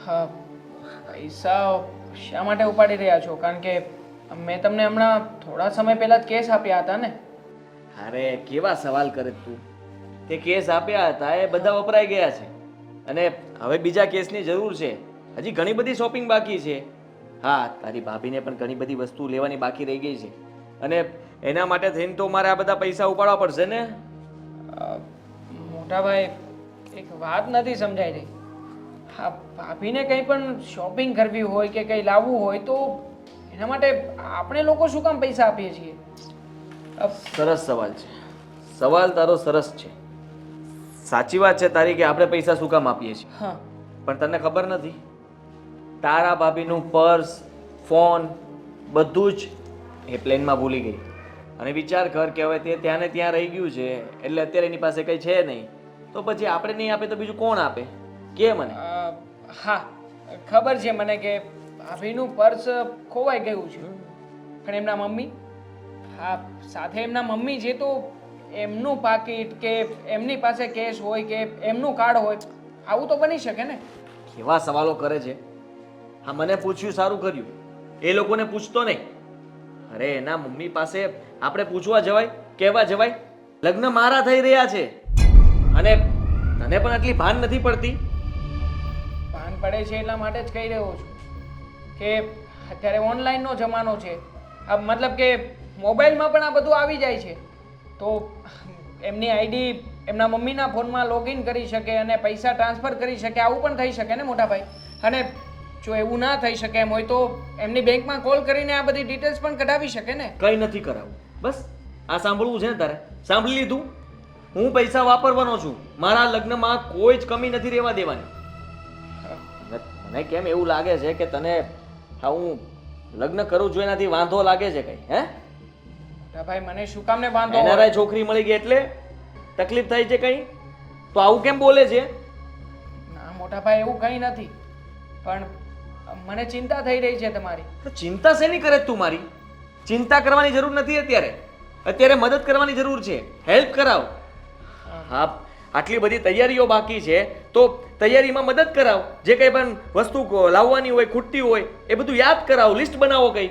હા, પૈસા શા માટે ઉપાડી રહ્યા છો? કારણ કે મેં તમને હમણાં થોડા સમય પહેલા જ કેસ આપ્યા હતા ને. અરે કેવા સવાલ કરે તું! તે કેસ આપ્યા હતા એ બધા વપરાઈ ગયા છે, અને હવે બીજા કેસની જરૂર છે. હજી ઘણી બધી શોપિંગ બાકી છે. હા, તારી ભાભીને પણ ઘણી બધી વસ્તુ લેવાની બાકી રહી ગઈ છે, અને એના માટે થઈને તો મારે આ બધા પૈસા ઉપાડવા પડશે ને. મોટાભાઈ એક વાત નથી સમજાઈ રહી. હા, ભાભીને કંઈ પણ શોપિંગ કરવી હોય કે કંઈ લાવવું હોય તો એના માટે આપણે લોકો શું કામ પૈસા આપીએ છીએ? સરસ સવાલ છે, સવાલ તારો સરસ છે. સાચી વાત છે તારી કે આપણે પૈસા શું કામ આપીએ છીએ, હા, પણ તને ખબર નથી, તારા ભાભીનું પર્સ, ફોન બધું જ એ પ્લેનમાં ભૂલી ગઈ. અને વિચાર કર કે હવે તે ત્યાં ને ત્યાં રહી ગયું છે, એટલે અત્યારે એની પાસે કંઈ છે નહીં, તો પછી આપણે નહીં આપે તો બીજું કોણ આપે? કે મને. હા ખબર છે મને કે ભાભીનું પર્સ ખોવાઈ ગયું છે, પણ એમના મમ્મી, હા સાથે એમના મમ્મી છે, તો એમનું પાકીટ કે એમની પાસે કેશ હોય કે એમનું કાર્ડ હોય, આવું તો બની શકે ને? કેવા સવાલો કરે છે! હા, મને પૂછ્યું સારું કર્યું, એ લોકોને પૂછતો નહીં. અરે એના મમ્મી પાસે આપણે પૂછવા જવાય, કહેવા જવાય? લગ્ન મારા થઈ રહ્યા છે, અને તને પણ આટલી ભાન નથી પડતી? ભાન પડે છે એટલા માટે જ કહી રહ્યો છું કે અત્યારે ઓનલાઈનનો જમાનો છે. આ મતલબ કે મોબાઈલમાં પણ આ બધું આવી જાય છે, તો એમની આઈડી એમના મમ્મીના ફોનમાં લોગિન કરી શકે અને પૈસા ટ્રાન્સફર કરી શકે, આવું પણ થઈ શકે ને મોટા ભાઈ? અને જો એવું ના થઈ શકે એમ હોય તો એમની બેંકમાં કોલ કરીને આ બધી ડિટેલ્સ પણ કઢાવી શકે ને? કંઈ નથી કરાવું, બસ આ સાંભળવું છે ને તારે? સાંભળી લીધું? હું પૈસા વાપરવાનો છું, મારા લગ્નમાં કોઈ જ કમી નથી રહેવા દેવાની. મને કેમ એવું લાગે છે કે તને હા હું લગ્ન કરું છું એનાથી વાંધો લાગે છે કઈ? હે ભાઈ મને શું કામ ને વાંધો હોય? એનારાય છોકરી મળી ગઈ એટલે તકલીફ થાય છે કઈ? તો આવું કેમ બોલે છે? ના મોટા ભાઈ એવું કંઈ નથી, પણ મને ચિંતા થઈ રહી છે તમારી. તો ચિંતા શેની કરે છે તું મારી? ચિંતા કરવાની જરૂર નથી અત્યારે. અત્યારે મદદ કરવાની જરૂર છે, હેલ્પ કરાવ. હા, આટલી બધી તૈયારીઓ બાકી છે તો તૈયારીમાં મદદ કરાવ. જે કંઈ પણ વસ્તુ લાવવાની હોય, ખૂટતી હોય એ બધું યાદ કરાવ, લિસ્ટ બનાવો કઈ.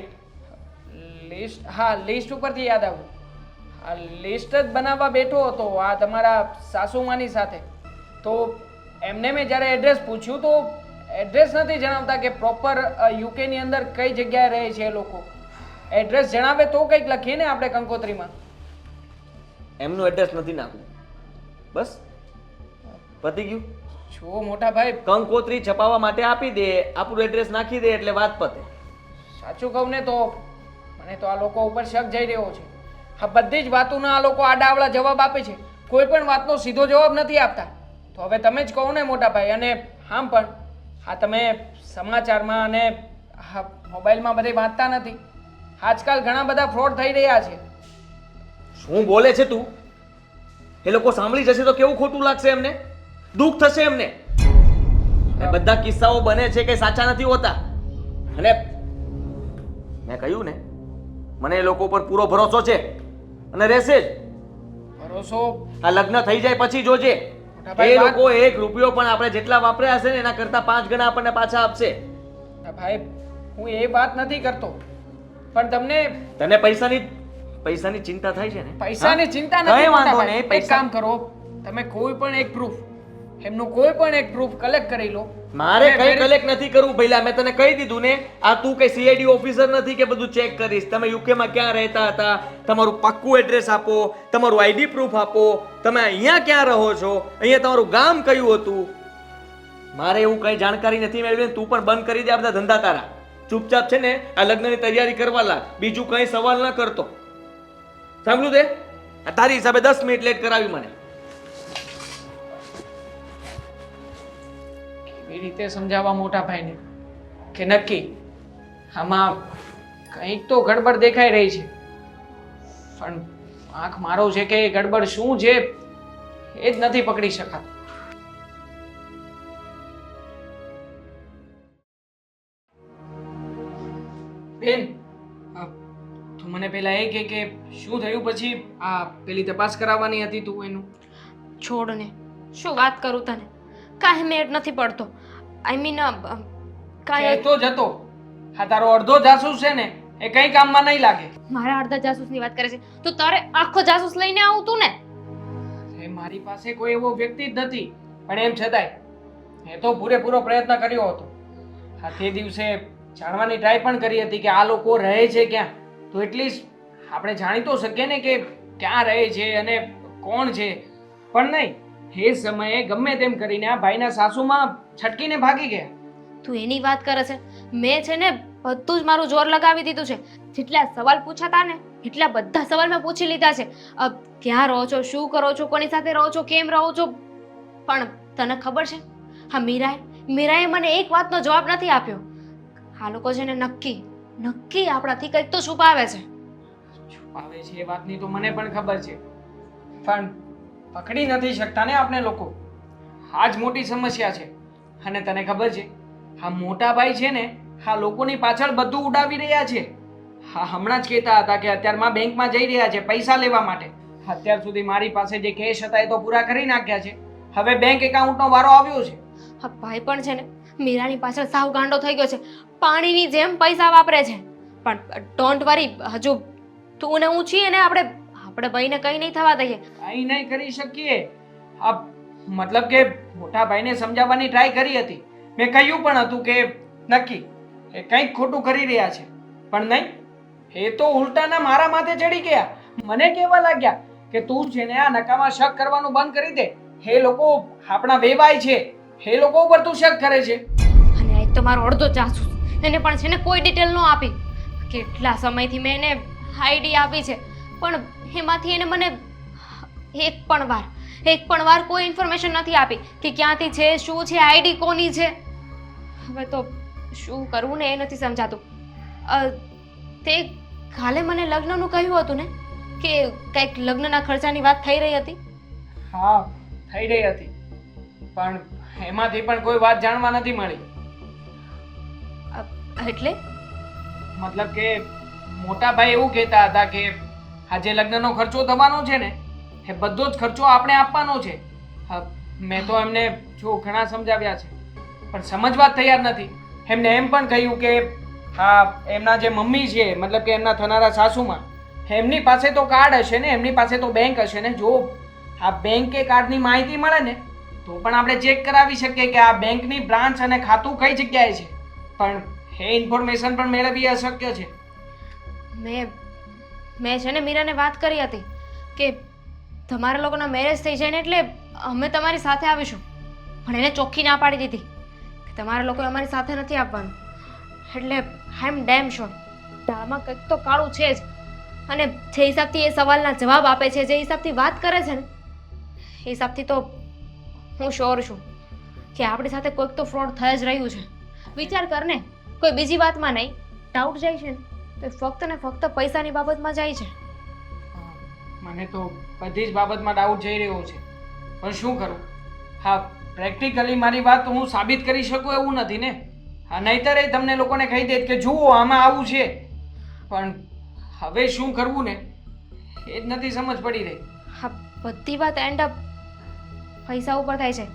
લિસ્ટ? હા, લિસ્ટ ઉપરથી યાદ આવ્યું. આ લિસ્ટ જ બનાવવા બેઠો હતો આ તમારા સાસુમાની સાથે. તો એમને મેં જ્યારે એડ્રેસ પૂછ્યું તો એડ્રેસ નથી જણાવતા કે પ્રોપર યુકેની અંદર કઈ જગ્યાએ રહે છે એ લોકો. એડ્રેસ જણાવે તો કંઈક લખીએ ને આપણે કંકોત્રીમાં. એમનું એડ્રેસ નથી નાખવું. બસ પતી ગયું. જો મોટા ભાઈ, કંકોત્રી છપાવવા માટે આપી દે, આપણું એડ્રેસ નાખી દે એટલે વાત પતે. સાચું કહું ને તો મને તો આ લોકો ઉપર શક જઈ રહ્યો છે. આ બધી જ વાતોના આ લોકો આડાવડા જવાબ આપે છે, કોઈ પણ વાતનો સીધો જવાબ નથી આપતા. તો હવે તમે જ કહો ને મોટા ભાઈ. અને આમ પણ હા તમે સમાચારમાં અને હા મોબાઈલમાં બધે વાંચતા નથી? આજકાલ ઘણા બધા ફ્રોડ થઈ રહ્યા છે. શું બોલે છે તું? એ લોકો સાંભળી જશે તો કેવું ખોટું લાગશે એમને? દુઃખ થશે એમને. એ બધા કિસ્સાઓ બને છે કે સાચા નથી હોતા. અને મેં કહ્યું ને, મને એ લોકો ઉપર પૂરો ભરોસો છે અને રહેશે જ. ભરોસો? આ લગ્ન થઈ જાય પછી જોજે, એ લોકો 1 રૂપિયો પણ આપણે જેટલા વાપર્યા હશે ને એના કરતા 5 ગણા આપણને પાછા આપશે. ભાઈ હું એ વાત નથી કરતો, પણ તને પૈસાની ચિંતા થાય છે ને? પૈસાની ચિંતા કઈ નથી વાંધો મોટા નહીં, ભાઈ. એક કામ કરો, તમે કોઈ પણ એક પ્રૂફ, એમનું કોઈ પણ એક પ્રૂફ કલેક્ટ કરી લો. મારે કઈ કલેક્ટ નથી કરવું પહેલા. મેં તને કહી દીધું ને, આ તું કઈ સીઆઈડી ઓફિસર નથી કે બધું ચેક કરીશ. તમે યુકેમાં ક્યાં રહેતા હતા, તમારું પાક્કું એડ્રેસ આપો, તમારું આઈડી પ્રૂફ આપો, તમે અહીંયા ક્યાં રહો છો, અહીંયા તમારું ગામ કયું હતું. મારે એવું કઈ જાણકારી નથી મેળવી. તું પણ બંધ કરી દે આ બધા ધંધા તારા. ચૂપચાપ છે ને આ લગ્નની તૈયારી કરવા લાગ. બીજું કઈ સવાલ ન કરતો. સાંભળ્યું તે? આ તારી હિસાબે 10 મિનિટ લેટ કરાવી મને. કેવી રીતે સમજાવવા મોટા ભાઈને કે નક્કી આમાં કંઈક તો ગડબડ દેખાઈ રહી છે, પણ આંખ મારો છે કે એ ગડબડ શું છે એ જ નથી પકડી શકાતું. બેન, તું મને પેલા એ કે શું થયું પછી આ પેલી તપાસ કરાવવાની હતી તું એનું? છોડ ને, શું વાત કરું તને? કાંઈ મેળ નથી પડતો. આઈ મીન કાંઈ કહેતો જ હતો. હા તારો અડધો જાસૂસ છે ને એ કઈ કામમાં નહીં લાગે. મારા અડધા જાસૂસની વાત કરે છે તો તારે આખો જાસૂસ લઈને આવું તું ને? એ મારી પાસે કોઈ એવો વ્યક્તિ જ નથી, પણ એમ છતાંય મેં તો પૂરેપૂરો પ્રયત્ન કર્યો હતો. હા તે દિવસે જાણવાની ટ્રાય પણ કરી હતી કે આ લોકો રહે છે ક્યાં, તો એટલીસ્ટ આપણે જાણી તો શકીએ ને કે ક્યાં રહે છે અને કોણ છે. પણ નહીં, એ સમયે ગમે તેમ કરીને આ ભાઈના સાસુમાં છટકીને ભાગી ગયા. તું એની વાત કરે છે? મેં છે ને બધું જ મારું જોર લગાવી દીધું છે. જેટલા સવાલ પૂછાતા ને એટલા બધા સવાલ મેં પૂછી લીધા છે. ક્યાં રહો છો, શું કરો છો, કોની સાથે રહો છો, કેમ રહો છો. પણ તને ખબર છે, હા મીરાએ મને એક વાતનો જવાબ નથી આપ્યો. આ લોકો છે ને નક્કી આપણાથી કંઈક તો છુપાવે છે. છુપાવે છે એ વાતની તો મને પણ ખબર છે, પણ પકડી નથી શકતા ને આપણે લોકો. આ જ મોટી સમસ્યા છે. અને તને ખબર છે, આ મોટા ભાઈ છે ને આ લોકોની પાછળ બધું ઉડાવી રહ્યા છે. હા હમણાં જ કહેતા હતા કે અત્યારમાં બેંકમાં જઈ રહ્યા છે પૈસા લેવા માટે. અત્યાર સુધી મારી પાસે જે કેશ હતા એ તો પૂરા કરી નાખ્યા છે. હવે બેંક એકાઉન્ટનો વારો આવ્યો છે. હા ભાઈ પણ છે ને મીરાની પાછળ સાવ ગાંડો થઈ ગયો છે. પાણીની જેમ પૈસા વાપરે છે. પણ ડોન્ટ વરી, હજુ તું ને હું છીએ ને, આપણે ભાઈને કંઈ નહીં થવા દઈએ. કંઈ નહીં કરી શકીએ. આ મતલબ કે મોટા ભાઈને સમજાવવાની ટ્રાય કરી હતી. મેં કહ્યું પણ હતું કે નક્કી એ કંઈક ખોટું કરી રહ્યા છે, પણ નહીં, એ તો ઉલટાના મારા માથે ચડી ગયા. મને કહેવા લાગ્યા કે તું છે ને આ નકામા શક કરવાનું બંધ કરી દે. એ લોકો આપણા વેવાય છે, એ લોકો ઉપર તું શક કરે છે. અને એક તો મારો અડધો જાસૂસ, એને પણ છે ને કોઈ ડિટેલ ન આપી. કેટલા સમયથી મેં એને આઈડી આપી છે, પણ એમાંથી એને મને એક પણ વાર કોઈ ઇન્ફોર્મેશન નથી આપી કે ક્યાંથી છે, શું છે, આઈડી કોની છે. હવે તો શું કરવું ને એ નથી સમજાતું. તે કાલે મને લગ્નનું કહ્યું હતું ને કે કંઈક લગ્નના ખર્ચાની વાત થઈ રહી હતી. હા, થઈ રહી હતી, પણ એમાંથી પણ કોઈ વાત જાણવા નથી મળી. એટલે મતલબ કે મોટા ભાઈ એવું કહેતા હતા કે આ જે લગ્નનો ખર્ચો થવાનો છે ને એ બધો જ ખર્ચો આપણે આપવાનો છે. મેં તો એમને જો ઘણા સમજાવ્યા છે પણ સમજવા જ તૈયાર નથી. એમને એમ પણ કહ્યું કે હા, એમના જે મમ્મી છે, મતલબ કે એમના થનારા સાસુમાં, એમની પાસે તો કાર્ડ હશે ને, એમની પાસે તો બેંક હશે ને. જો આ બેંક કે કાર્ડની માહિતી મળે ને તો પણ આપણે ચેક કરાવી શકીએ કે આ બેંકની બ્રાન્ચ અને ખાતું કઈ જગ્યાએ છે, પણ એ ઇન્ફોર્મેશન પણ મેળવવી અશક્ય છે. મેં છે ને મીરાને વાત કરી હતી કે તમારા લોકોના મેરેજ થઈ જાય ને એટલે અમે તમારી સાથે આવીશું, પણ એને ચોખ્ખી ના પાડી દીધી કે તમારા લોકો અમારી સાથે નથી આવવાનું. એટલે આઈ એમ ડેમ શ્યોર દાળમાં કંઈક તો કાળું છે જ. અને જે હિસાબથી એ સવાલના જવાબ આપે છે, જે હિસાબથી વાત કરે છે ને, એ હિસાબથી તો હું શ્યોર છું કે આપણી સાથે કોઈક તો ફ્રોડ થઈ જ રહ્યું છે. વિચાર કર ને, કોઈ બીજી વાતમાં નહીં, ડાઉટ જાય છે ને તો ફક્ત ને ફક્ત પૈસાની બાબતમાં જાય છે. મને તો બધી જ બાબતમાં ડાઉટ જઈ રહ્યો છે, પણ શું કરું? હા, પ્રેક્ટિકલી મારી વાત હું સાબિત કરી શકું એવું નથી ને. હા, નહીંતર એ તમને લોકોને કહી દે કે જુઓ આમાં આવું છે, પણ હવે શું કરવું ને એ જ નથી સમજ પડી રહી. હા, બધી વાત એન્ડ અપ પૈસા ઉપર થાય છે.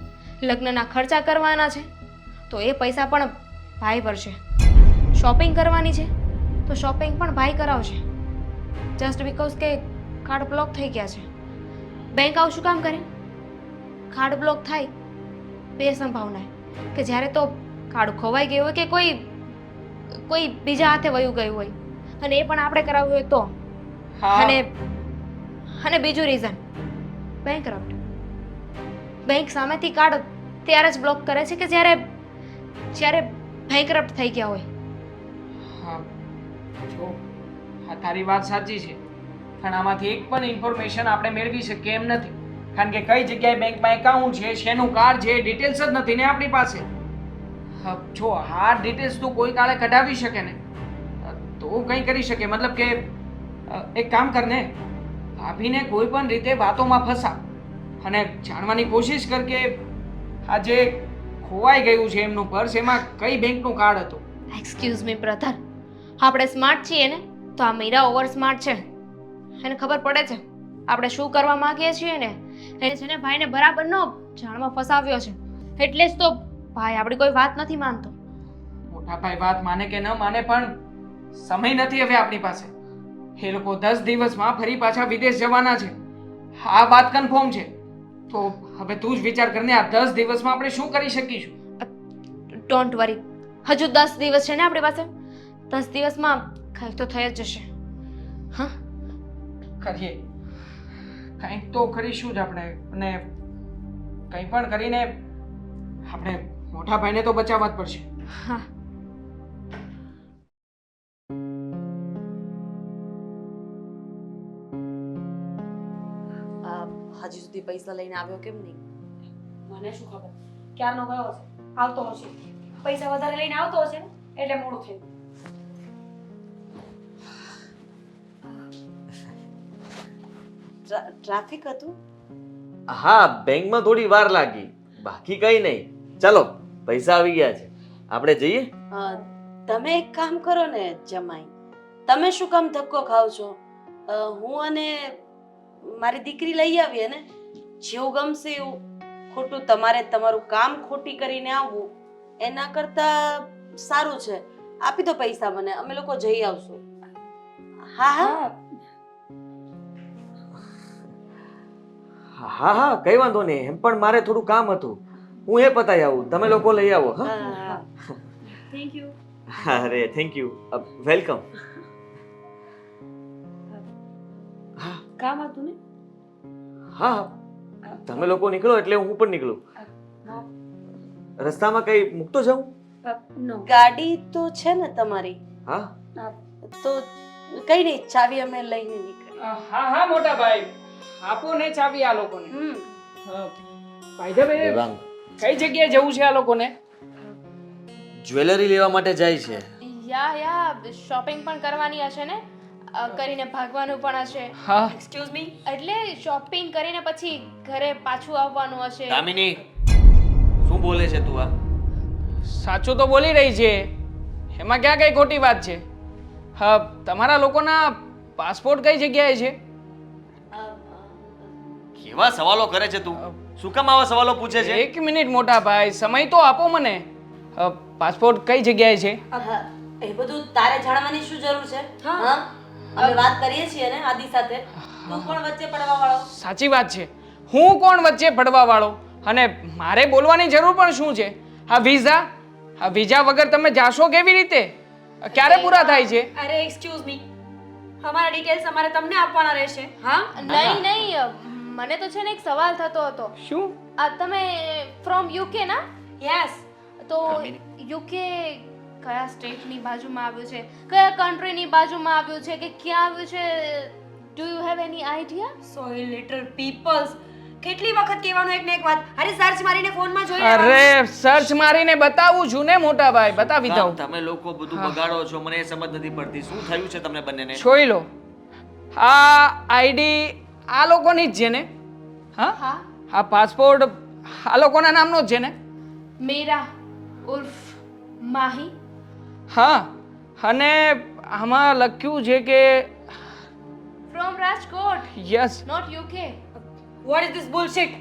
લગ્નના ખર્ચા કરવાના છે તો એ પૈસા પણ ભાઈ ભરશે. શોપિંગ કરવાની છે તો શોપિંગ પણ ભાઈ કરાવશે. જસ્ટ બીકોઝ કે કાર્ડ બ્લોક થઈ ગયા છે. બેંક આવું શું કામ કરે? કાર્ડ બ્લોક થાય બે સંભાવના કે જ્યારે તો કાર્ડ ખોવાઈ ગયું હોય કે કોઈ બીજા હાથે વયું ગયું હોય અને એ પણ આપણે કરાવ્યું હોય તો. હા, અને બીજું રીઝન બેંકરપ્ટ. બેંક સામેથી કાર્ડ ત્યારે જ બ્લોક કરે છે કે જ્યારે બેંકરપ્ટ થઈ ગયા હોય. હા, જો આ તારી વાત સાચી છે, પણ આમાંથી એક પણ ઇન્ફોર્મેશન આપણે મેળવી શકીએ એમ નથી, કારણ કે કઈ જગ્યાએ બેંકમાં એકાઉન્ટ છે, શેનું કાર્ડ છે, ડિટેલ્સ જ નથી ને આપણી પાસે. જો આ ડિટેલ્સ તું કોઈ કાળે કઢાવી શકે ને તો કંઈ કરી શકે. મતલબ કે એક કામ કર ને, ભાભીને કોઈ પણ રીતે વાતોમાં ફસા અને જાણવાની કોશિશ કર કે આ જે ખોવાઈ ગયું છે એમનું પર્સ, એમાં કઈ બેંકનું કાર્ડ હતું. એક્સક્યુઝ મી બ્રધર, આપણે સ્માર્ટ છીએ ને તો આ મીરા ઓવર સ્માર્ટ છે. એને ખબર પડે છે આપણે શું કરવા માંગીએ છીએ ને. એને છે ને ભાઈને બરાબરનો જાણમાં ફસાવ્યો છે, એટલે જ તો ભાઈ આપણી કોઈ વાત નથી માનતો. મોટા ભાઈ વાત માને કે ન માને પણ સમય નથી હવે આપણી પાસે. એ લોકો 10 દિવસમાં ફરી પાછા વિદેશ જવાના છે, આ વાત કન્ફર્મ છે. તો હવે તું જ વિચાર કરને, આ 10 દિવસમાં આપણે શું કરી શકીશું? ડોન્ટ વરી, હજુ 10 દિવસ છે ને આપણી પાસે. 10 દિવસમાં કંઈક તો થઈ જ જશે. હા, કરીએ, કંઈક તો કરીશું જ આપણે. અને કંઈ પણ કરીને આપણે મોટા ભાઈને તો બચાવવા જ પડશે. હા. હજી સુધી પૈસા લઈને આવ્યો કેમ નહીં? મને શું ખબર, ક્યારનો ગયો હશે, આવતો હશે. પૈસા વધારે લઈને આવતો હશે ને એટલે મોડું થયું. ટ્રાફિક હતું? હા, બેંકમાં થોડી વાર લાગી, બાકી કઈ નહીં. ચાલો, પૈસા આવી ગયા છે, આપણે જઈએ. તમે એક કામ કરો ને જમાઈ, તમે શું કામ ધક્કો ખાવ છો? હું અને મારી દીકરી લઈ આવીએ ને, જેવું ગમશે એવું. ખોટું તમારે તમારું કામ ખોટી કરીને આવવું એના કરતા સારું છે. આપી દો પૈસા મને, અમે લોકો જઈ આવશું. હા હા હા હા, કઈ વાંધો નહીં. એમ પણ મારે થોડું કામ હતું, હું એ પતાઈ આવું. તમે લોકો લઈ આવો. હા, થેન્ક યુ. અરે થેન્ક યુ, વેલકમ. હા કામ હતું ને? હા, તમે લોકો નીકળો એટલે હું પણ નીકળું. રસ્તામાં કઈ મૂકતો જાઉં? ગાડી તો છે ને તમારી? હા, તો કઈ નહીં, ચાવી અમે લઈને નીકળીએ. હા હા મોટા ભાઈ, આપો ને ચાવી આ લોકોને. ભાઈ ધ વે, દેવાંગ કઈ જગ્યાએ જવું છે આ લોકોને? જ્વેલરી લેવા માટે જાય છે. યા શોપિંગ પણ કરવાની હશે ને, કરીને ભાગવાનું પણ હશે. હા એક્સક્યુઝ મી, એટલે શોપિંગ કરીને પછી ઘરે પાછું આવવાનું હશે. દામિની શું બોલે છે તું આ? સાચું તો બોલી રહી છે, એમાં ક્યાં કઈ ખોટી વાત છે. હા, તમારા લોકોના પાસપોર્ટ કઈ જગ્યાએ છે? કેવા સવાલો કરે છે તું? શું કામ આવા સવાલો પૂછે છે? એક મિનિટ મોટા ભાઈ, સમય તો આપો મને. પાસપોર્ટ કઈ જગ્યાએ છે? એ બધું તારે જાણવાની શું જરૂર છે? હા, અમે વાત કરીએ છીએ ને આદિ સાથે. તું પણ વચ્ચે પડવા વાળો. સાચી વાત છે, હું કોણ વચ્ચે પડવા વાળો? અને મારે બોલવાની જરૂર પણ શું છે? આ વિઝા વગર તમે જાશો કેવી રીતે? ક્યારે પૂરા થાય છે? અરે એક્સક્યુઝ મી, અમારા ડિટેલ્સ અમારે તમને આપવાના રહેશે. હા, નહીં, મને તો છે ને એક સવાલ થતો હતો. શું? આ તમે ફ્રોમ યુકે ના? યસ. તો યુકે કયા સ્ટેટની બાજુમાં આવ્યું છે, કયા કન્ટ્રીની બાજુમાં આવ્યું છે, કે ક્યાં આવ્યું છે? Do you have any idea? So little peoples, કેટલી વખત કહેવાનું એક ને એક વાત. અરે સર્ચ મારીને ફોનમાં જોઈ અરે સર્ચ મારીને બતાવું છું ને મોટા ભાઈ, બતાવી દઉં. તમે લોકો બધું બગાડો છો, મને એ સમજ નથી પડતી. શું થયું છે તમને બંનેને? જોઈ લો, આ આઈડી આ લોકોની જ છે ને? હા, હા, આ પાસપોર્ટ આ લોકોના નામનો જ છે ને? મેરા ઉર્ફ માહી. હા, અને આમાં લખ્યું છે કે from Rajkot, yes. Not UK. What is this bullshit?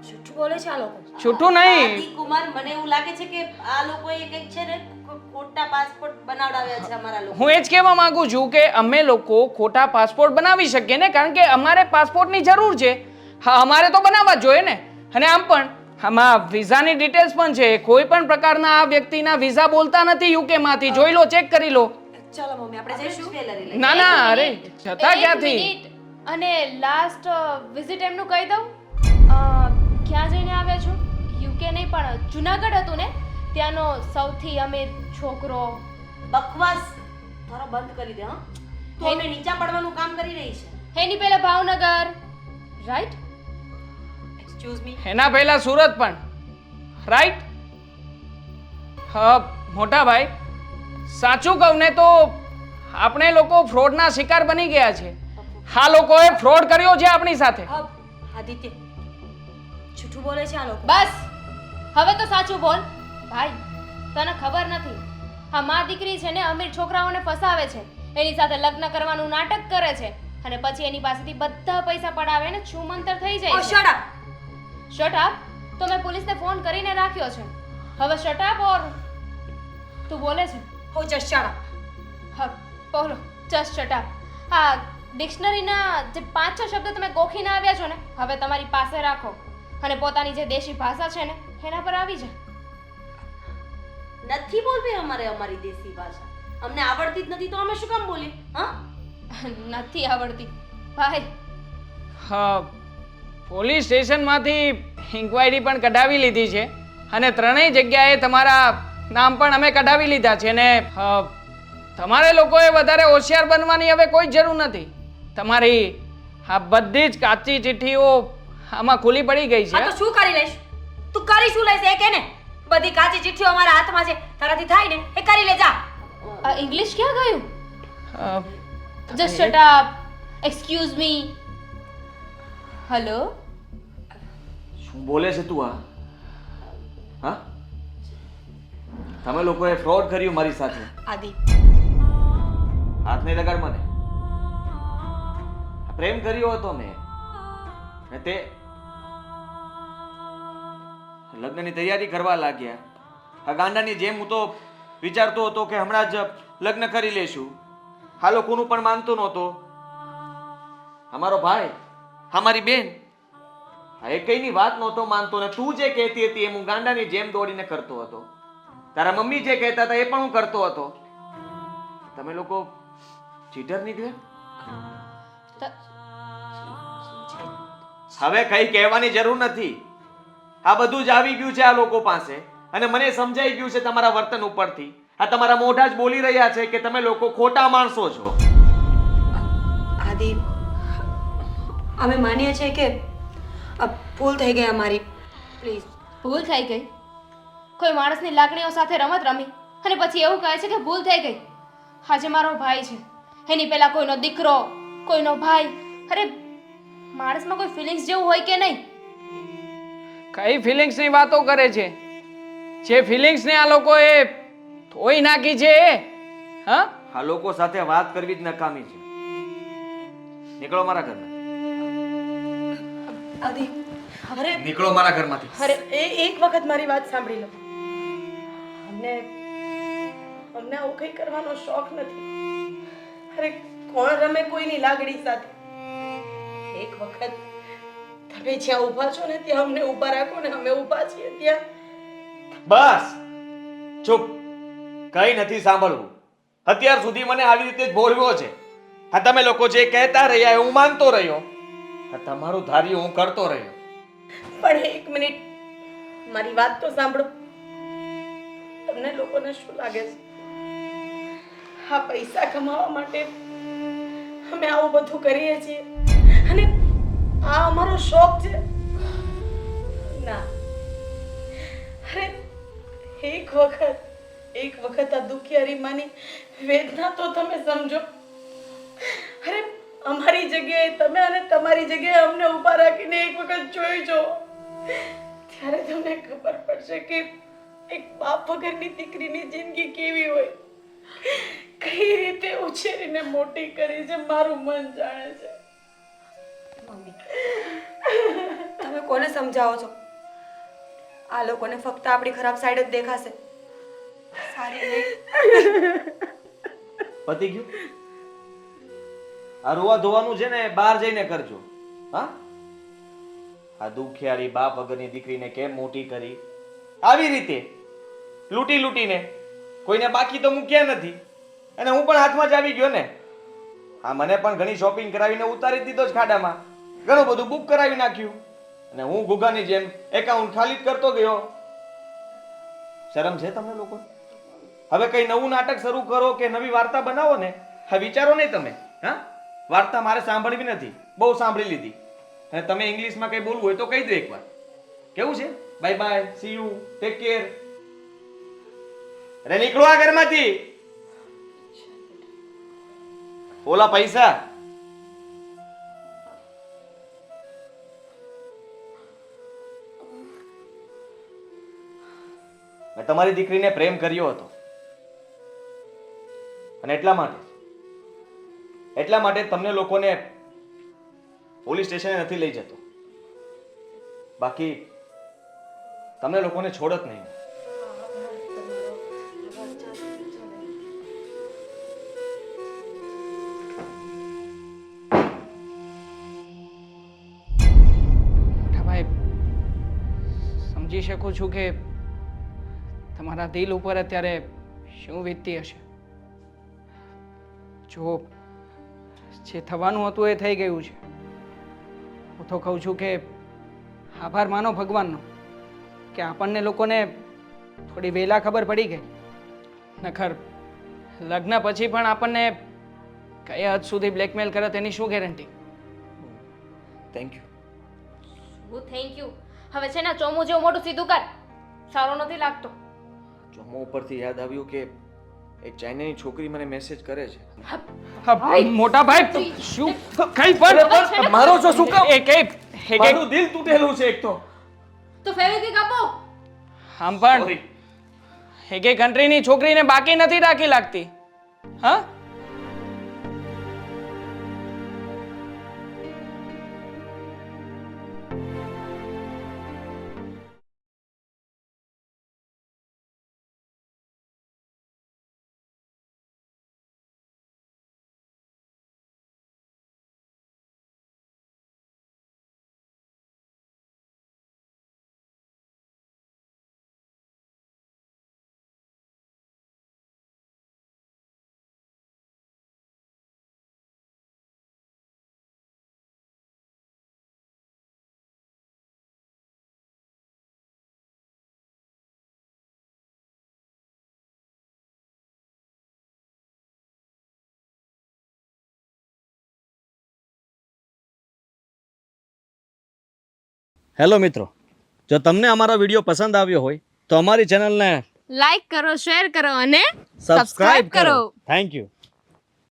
જૂઠું બોલે છે આ લોકો. છૂટું નહીં. આદિ કુમાર, મને એવું લાગે છે કે આ લોકોએ કંઈક છે ને ખોટા પાસપોર્ટ બનાવડાવ્યા છે અમારા લોકો. હું એ જ કહેવા માંગુ છું કે અમે લોકો ખોટા પાસપોર્ટ બનાવી શકીએ ને, કારણ કે અમારે પાસપોર્ટની જરૂર છે. હા, અમારે તો બનાવવા જ જોઈએ ને. અને આમ પણ આમાં વિઝાની ડિટેલ્સ પણ છે. કોઈ પણ પ્રકારના આ વ્યક્તિના વિઝા બોલતા નથી યુકે માંથી. જોઈ લો, ચેક કરી લો. ચાલો મમ્મી, આપણે જઈશું જ્વેલરી લઈ. ના ના, અરે જતા એક ક્યાંથી? મિનિટ. અને લાસ્ટ વિઝિટ એમનું કહી દઉં. ક્યાં જઈને આવ્યા છો? યુકે નહીં પણ જુનાગઢ હતું ને, ત્યાંનો સૌથી અમીર છોકરો. બકવાસ તારો બંધ કરી દે. હા, તું અમે નીચા પડવાનું કામ કરી રહી છે. એની પહેલા ભાવનગર, રાઈટ? એક્સક્યુઝ મી, એના પહેલા સુરત પણ, રાઈટ? હા મોટા ભાઈ, સાચું કહું ને તો આપણે લોકો ફ્રોડના શિકાર બની ગયા છે. આ લોકોએ ફ્રોડ કર્યો છે આપણી સાથે. આદિત્ય જૂઠું બોલે છે આ લોકો. બસ, હવે તો સાચું બોલ. ભાઈ, તને ખબર નથી, આ મા દીકરી છે ને અમીર છોકરાઓને ફસાવે છે, એની સાથે લગ્ન કરવાનું નાટક કરે છે, અને પછી એની પાસેથી બધા પૈસા પડાવે ને છૂમંતર થઈ જાય છે. Shut up. Shut up? તો મેં પોલીસને ફોન કરીને રાખ્યો છે. હવે શટ અપ ઓર તું બોલે છે? હો જસ્ટ શટ અપ. હા, બોલો, જસ્ટ શટ અપ. હા, ડિક્શનરીના જે 5-6 શબ્દ તમે ગોખીને આવ્યા છો ને, હવે તમારી પાસે રાખો, અને પોતાની જે દેશી ભાષા છે ને એના પર આવી જા. નથી બોલવી અમારે અમારી દેશી ભાષા. અમને આવડતી જ નથી તો અમે શું કામ બોલીએ? હા, નથી આવડતી ભાઈ. હા, પોલીસ સ્ટેશનમાંથી ઇન્ક્વાયરી પણ કઢાવી લીધી છે, અને ત્રણેય જગ્યાએ તમારા નામ પણ અમે કઢાવી લીધા છે. ને તમારે લોકોએ વધારે હોશિયાર બનવાની હવે કોઈ જરૂર નથી. તમારી આ બધી જ કાચી ચિઠ્ઠીઓ આમાં ખુલ્લી પડી ગઈ આ છે. તો શું કરી લઈશ? તું કરી શું લઈશ એ કે ને? બધી કાચી ચિઠ્ઠીઓ અમારા હાથમાં છે, તારાથી થાય ને એ કરી લે જા. આ ઇંગ્લિશ ક્યાં ગયું? Uh, just shut up. Excuse me. Hello? શું બોલે છે તું આ? હા, તમે લોકોએ ફ્રોડ કર્યું મારી સાથે. આદિ, હાથ નહીં લગાડ મને. પ્રેમ કર્યો હતો મેં, ને તે લગ્નની તૈયારી કરવા લાગ્યા. આ ગાંડાની જેમ હું તો વિચારતો હતો કે હમણાં જ લગ્ન કરી લેશું. આ લોકોનું પણ માનતો નહોતો. અમારો ભાઈ, અમારી બેન, આ એકઈની વાત નહોતો માનતો, ને તું જે કહેતી હતી એમ હું ગાંડાની જેમ દોડીને કરતો હતો. તારા મમ્મી જે કહેતા હતા એ પણ હું કરતો હતો. તમે લોકો ચીટર નીકળ્યા. હવે કઈ કહેવાની જરૂર નથી. આ બધું જ આવી ગયું છે આ લોકો પાસે, અને મને સમજાઈ ગયું છે તમારા વર્તન ઉપરથી. આ તમારા મોઢા જ બોલી રહ્યા છે કે તમે લોકો ખોટા માણસો છો. આદિ, અમે માનીએ છીએ કે ભૂલ થઈ ગઈ અમારી. પ્લીઝ. ભૂલ થઈ ગઈ? કોઈ માણસની લાગણીઓ સાથે રમત રમી અને પછી એવું કહે છે કે ભૂલ થઈ ગઈ. આજે મારો ભાઈ છે, એની પહેલા કોઈનો દીકરો, કોઈનો ભાઈ. અરે માણસમાં કોઈ ફિલિંગ્સ જેવું હોય કે નહીં? કઈ ફિલિંગ્સની વાતો કરે છે? જે ફિલિંગ્સને આ લોકોએ ધોઈ નાખી છે એ? હા, આ લોકો સાથે વાત કરવી જ નકામી છે. નીકળો મારા ઘરમાંથી. આદિ, અરે નીકળો મારા ઘરમાંથી. અરે એક વખત મારી વાત સાંભળી લો. અમને અમને આવું કંઈ કરવાનો શોખ નથી. અરે કોણ રમે કોઈની લાગણી સાથે? એક વખત તમે જ્યાં ઊભા છો ને ત્યાં અમને ઊભા રાખો ને, અમે ઊભા છીએ ત્યાં. બસ ચૂપ. કઈ નથી સાંભળવું. અત્યાર સુધી મને આવી રીતે જ બોલવો છે. આ તમે લોકો જે કહેતા રહ્યા એ હું માનતો રહ્યો. આ તમારું ધાર્યું હું કરતો રહ્યો. પણ એક મિનિટ, મારી વાત તો સાંભળો. તમને લોકોને શું લાગે છે આ પૈસા કમાવા માટે અમે આવું બધું કરીએ છીએ અને આ અમારો શોખ છે? ના. અરે એક વખત આ દુખિયારી માની વેદના તો તમે સમજો. અરે અમારી જગ્યાએ તમે અને તમારી જગ્યાએ અમને ઊભા રાખીને એક વખત જોઈ જો, ત્યારે તમને ખબર પડશે કે એક બાપ વગરની દીકરીની જિંદગી કેવી હોય, કઈ રીતે ઉછેરીને મોટી કરી છે. મારું મન જાણે છે. મમ્મી, તમે કોને સમજાવો છો? આ લોકોને ફક્ત આપણી ખરાબ સાઈડ જ દેખાશે, સારી નહીં. પતી ગયું? આ રોવા ધોવાનું છે ને બહાર જઈને કરજો. હા, આ દુખિયારી બાપ વગરની દીકરીને કેમ મોટી કરી? આવી રીતે લૂંટીને. કોઈને બાકી તો મૂક્યા નથી. અને હું પણ હાથમાં જ આવી ગયો ને. હા, મને પણ ઘણી શોપિંગ કરાવીને ઉતારી દીધો જ ખાડામાં. ઘણું બધું બુક કરાવી નાખ્યું. અને હું ગુગાની જેમ એકાઉન્ટ ખાલી જ કરતો ગયો. શરમ છે તમને લોકો? હવે કઈ નવું નાટક શરૂ કરો કે નવી વાર્તા બનાવો ને, હા વિચારો નહીં તમે. હા, વાર્તા મારે સાંભળવી નથી, બહુ સાંભળી લીધી. અને તમે ઇંગ્લિશમાં કઈ બોલવું હોય તો કહી દો એકવાર. કેવું છે? Bye bye, C you, take care. અરે નીકળો આ ઘરમાંથી. ઓલા પૈસા મેં તમારી દીકરીને પ્રેમ કર્યો હતો અને એટલા માટે તમને લોકોને પોલીસ સ્ટેશને નથી લઈ જતો. બાકી તમને લોકોને છોડત નહીં. મોટા ભાઈ, સમજી શકું છું કે તમારા દિલ ઉપર અત્યારે શું વીતતી હશે. જો જે થવાનું હતું એ થઈ ગયું છે. હું તો કહું છું કે આભાર માનો ભગવાનનો કે આપણને લોકોને થોડી વહેલા ખબર પડી ગઈ. નખર લગ્ન પછી પણ આપણને કઈ હદ સુધી બ્લેકમેલ કરે તેની શું ગેરંટી? Thank you. હું થેન્ક યુ. હવે છે ને ચોમું જેવું મોટું સીધું કર. સારો નથી લાગતો. ચોમો ઉપરથી યાદ આવ્યું કે એક ચાઇનાની છોકરી મને મેસેજ કરે છે. મોટા ભાઈ, શું કઈ પણ મારો છો શું કામ? એક મારું દિલ તૂટેલું છે એક તો. તો ફેવિક્વિક આપો. આમ પણ એક કન્ટ્રીની છોકરીને બાકી નથી રાખી લાગતી. હા, હેલો મિત્રો, જો તમને અમારો વિડીયો પસંદ આવ્યો હોય તો અમારી ચેનલને લાઈક કરો, શેર કરો અને સબસ્ક્રાઇબ કરો. Thank you.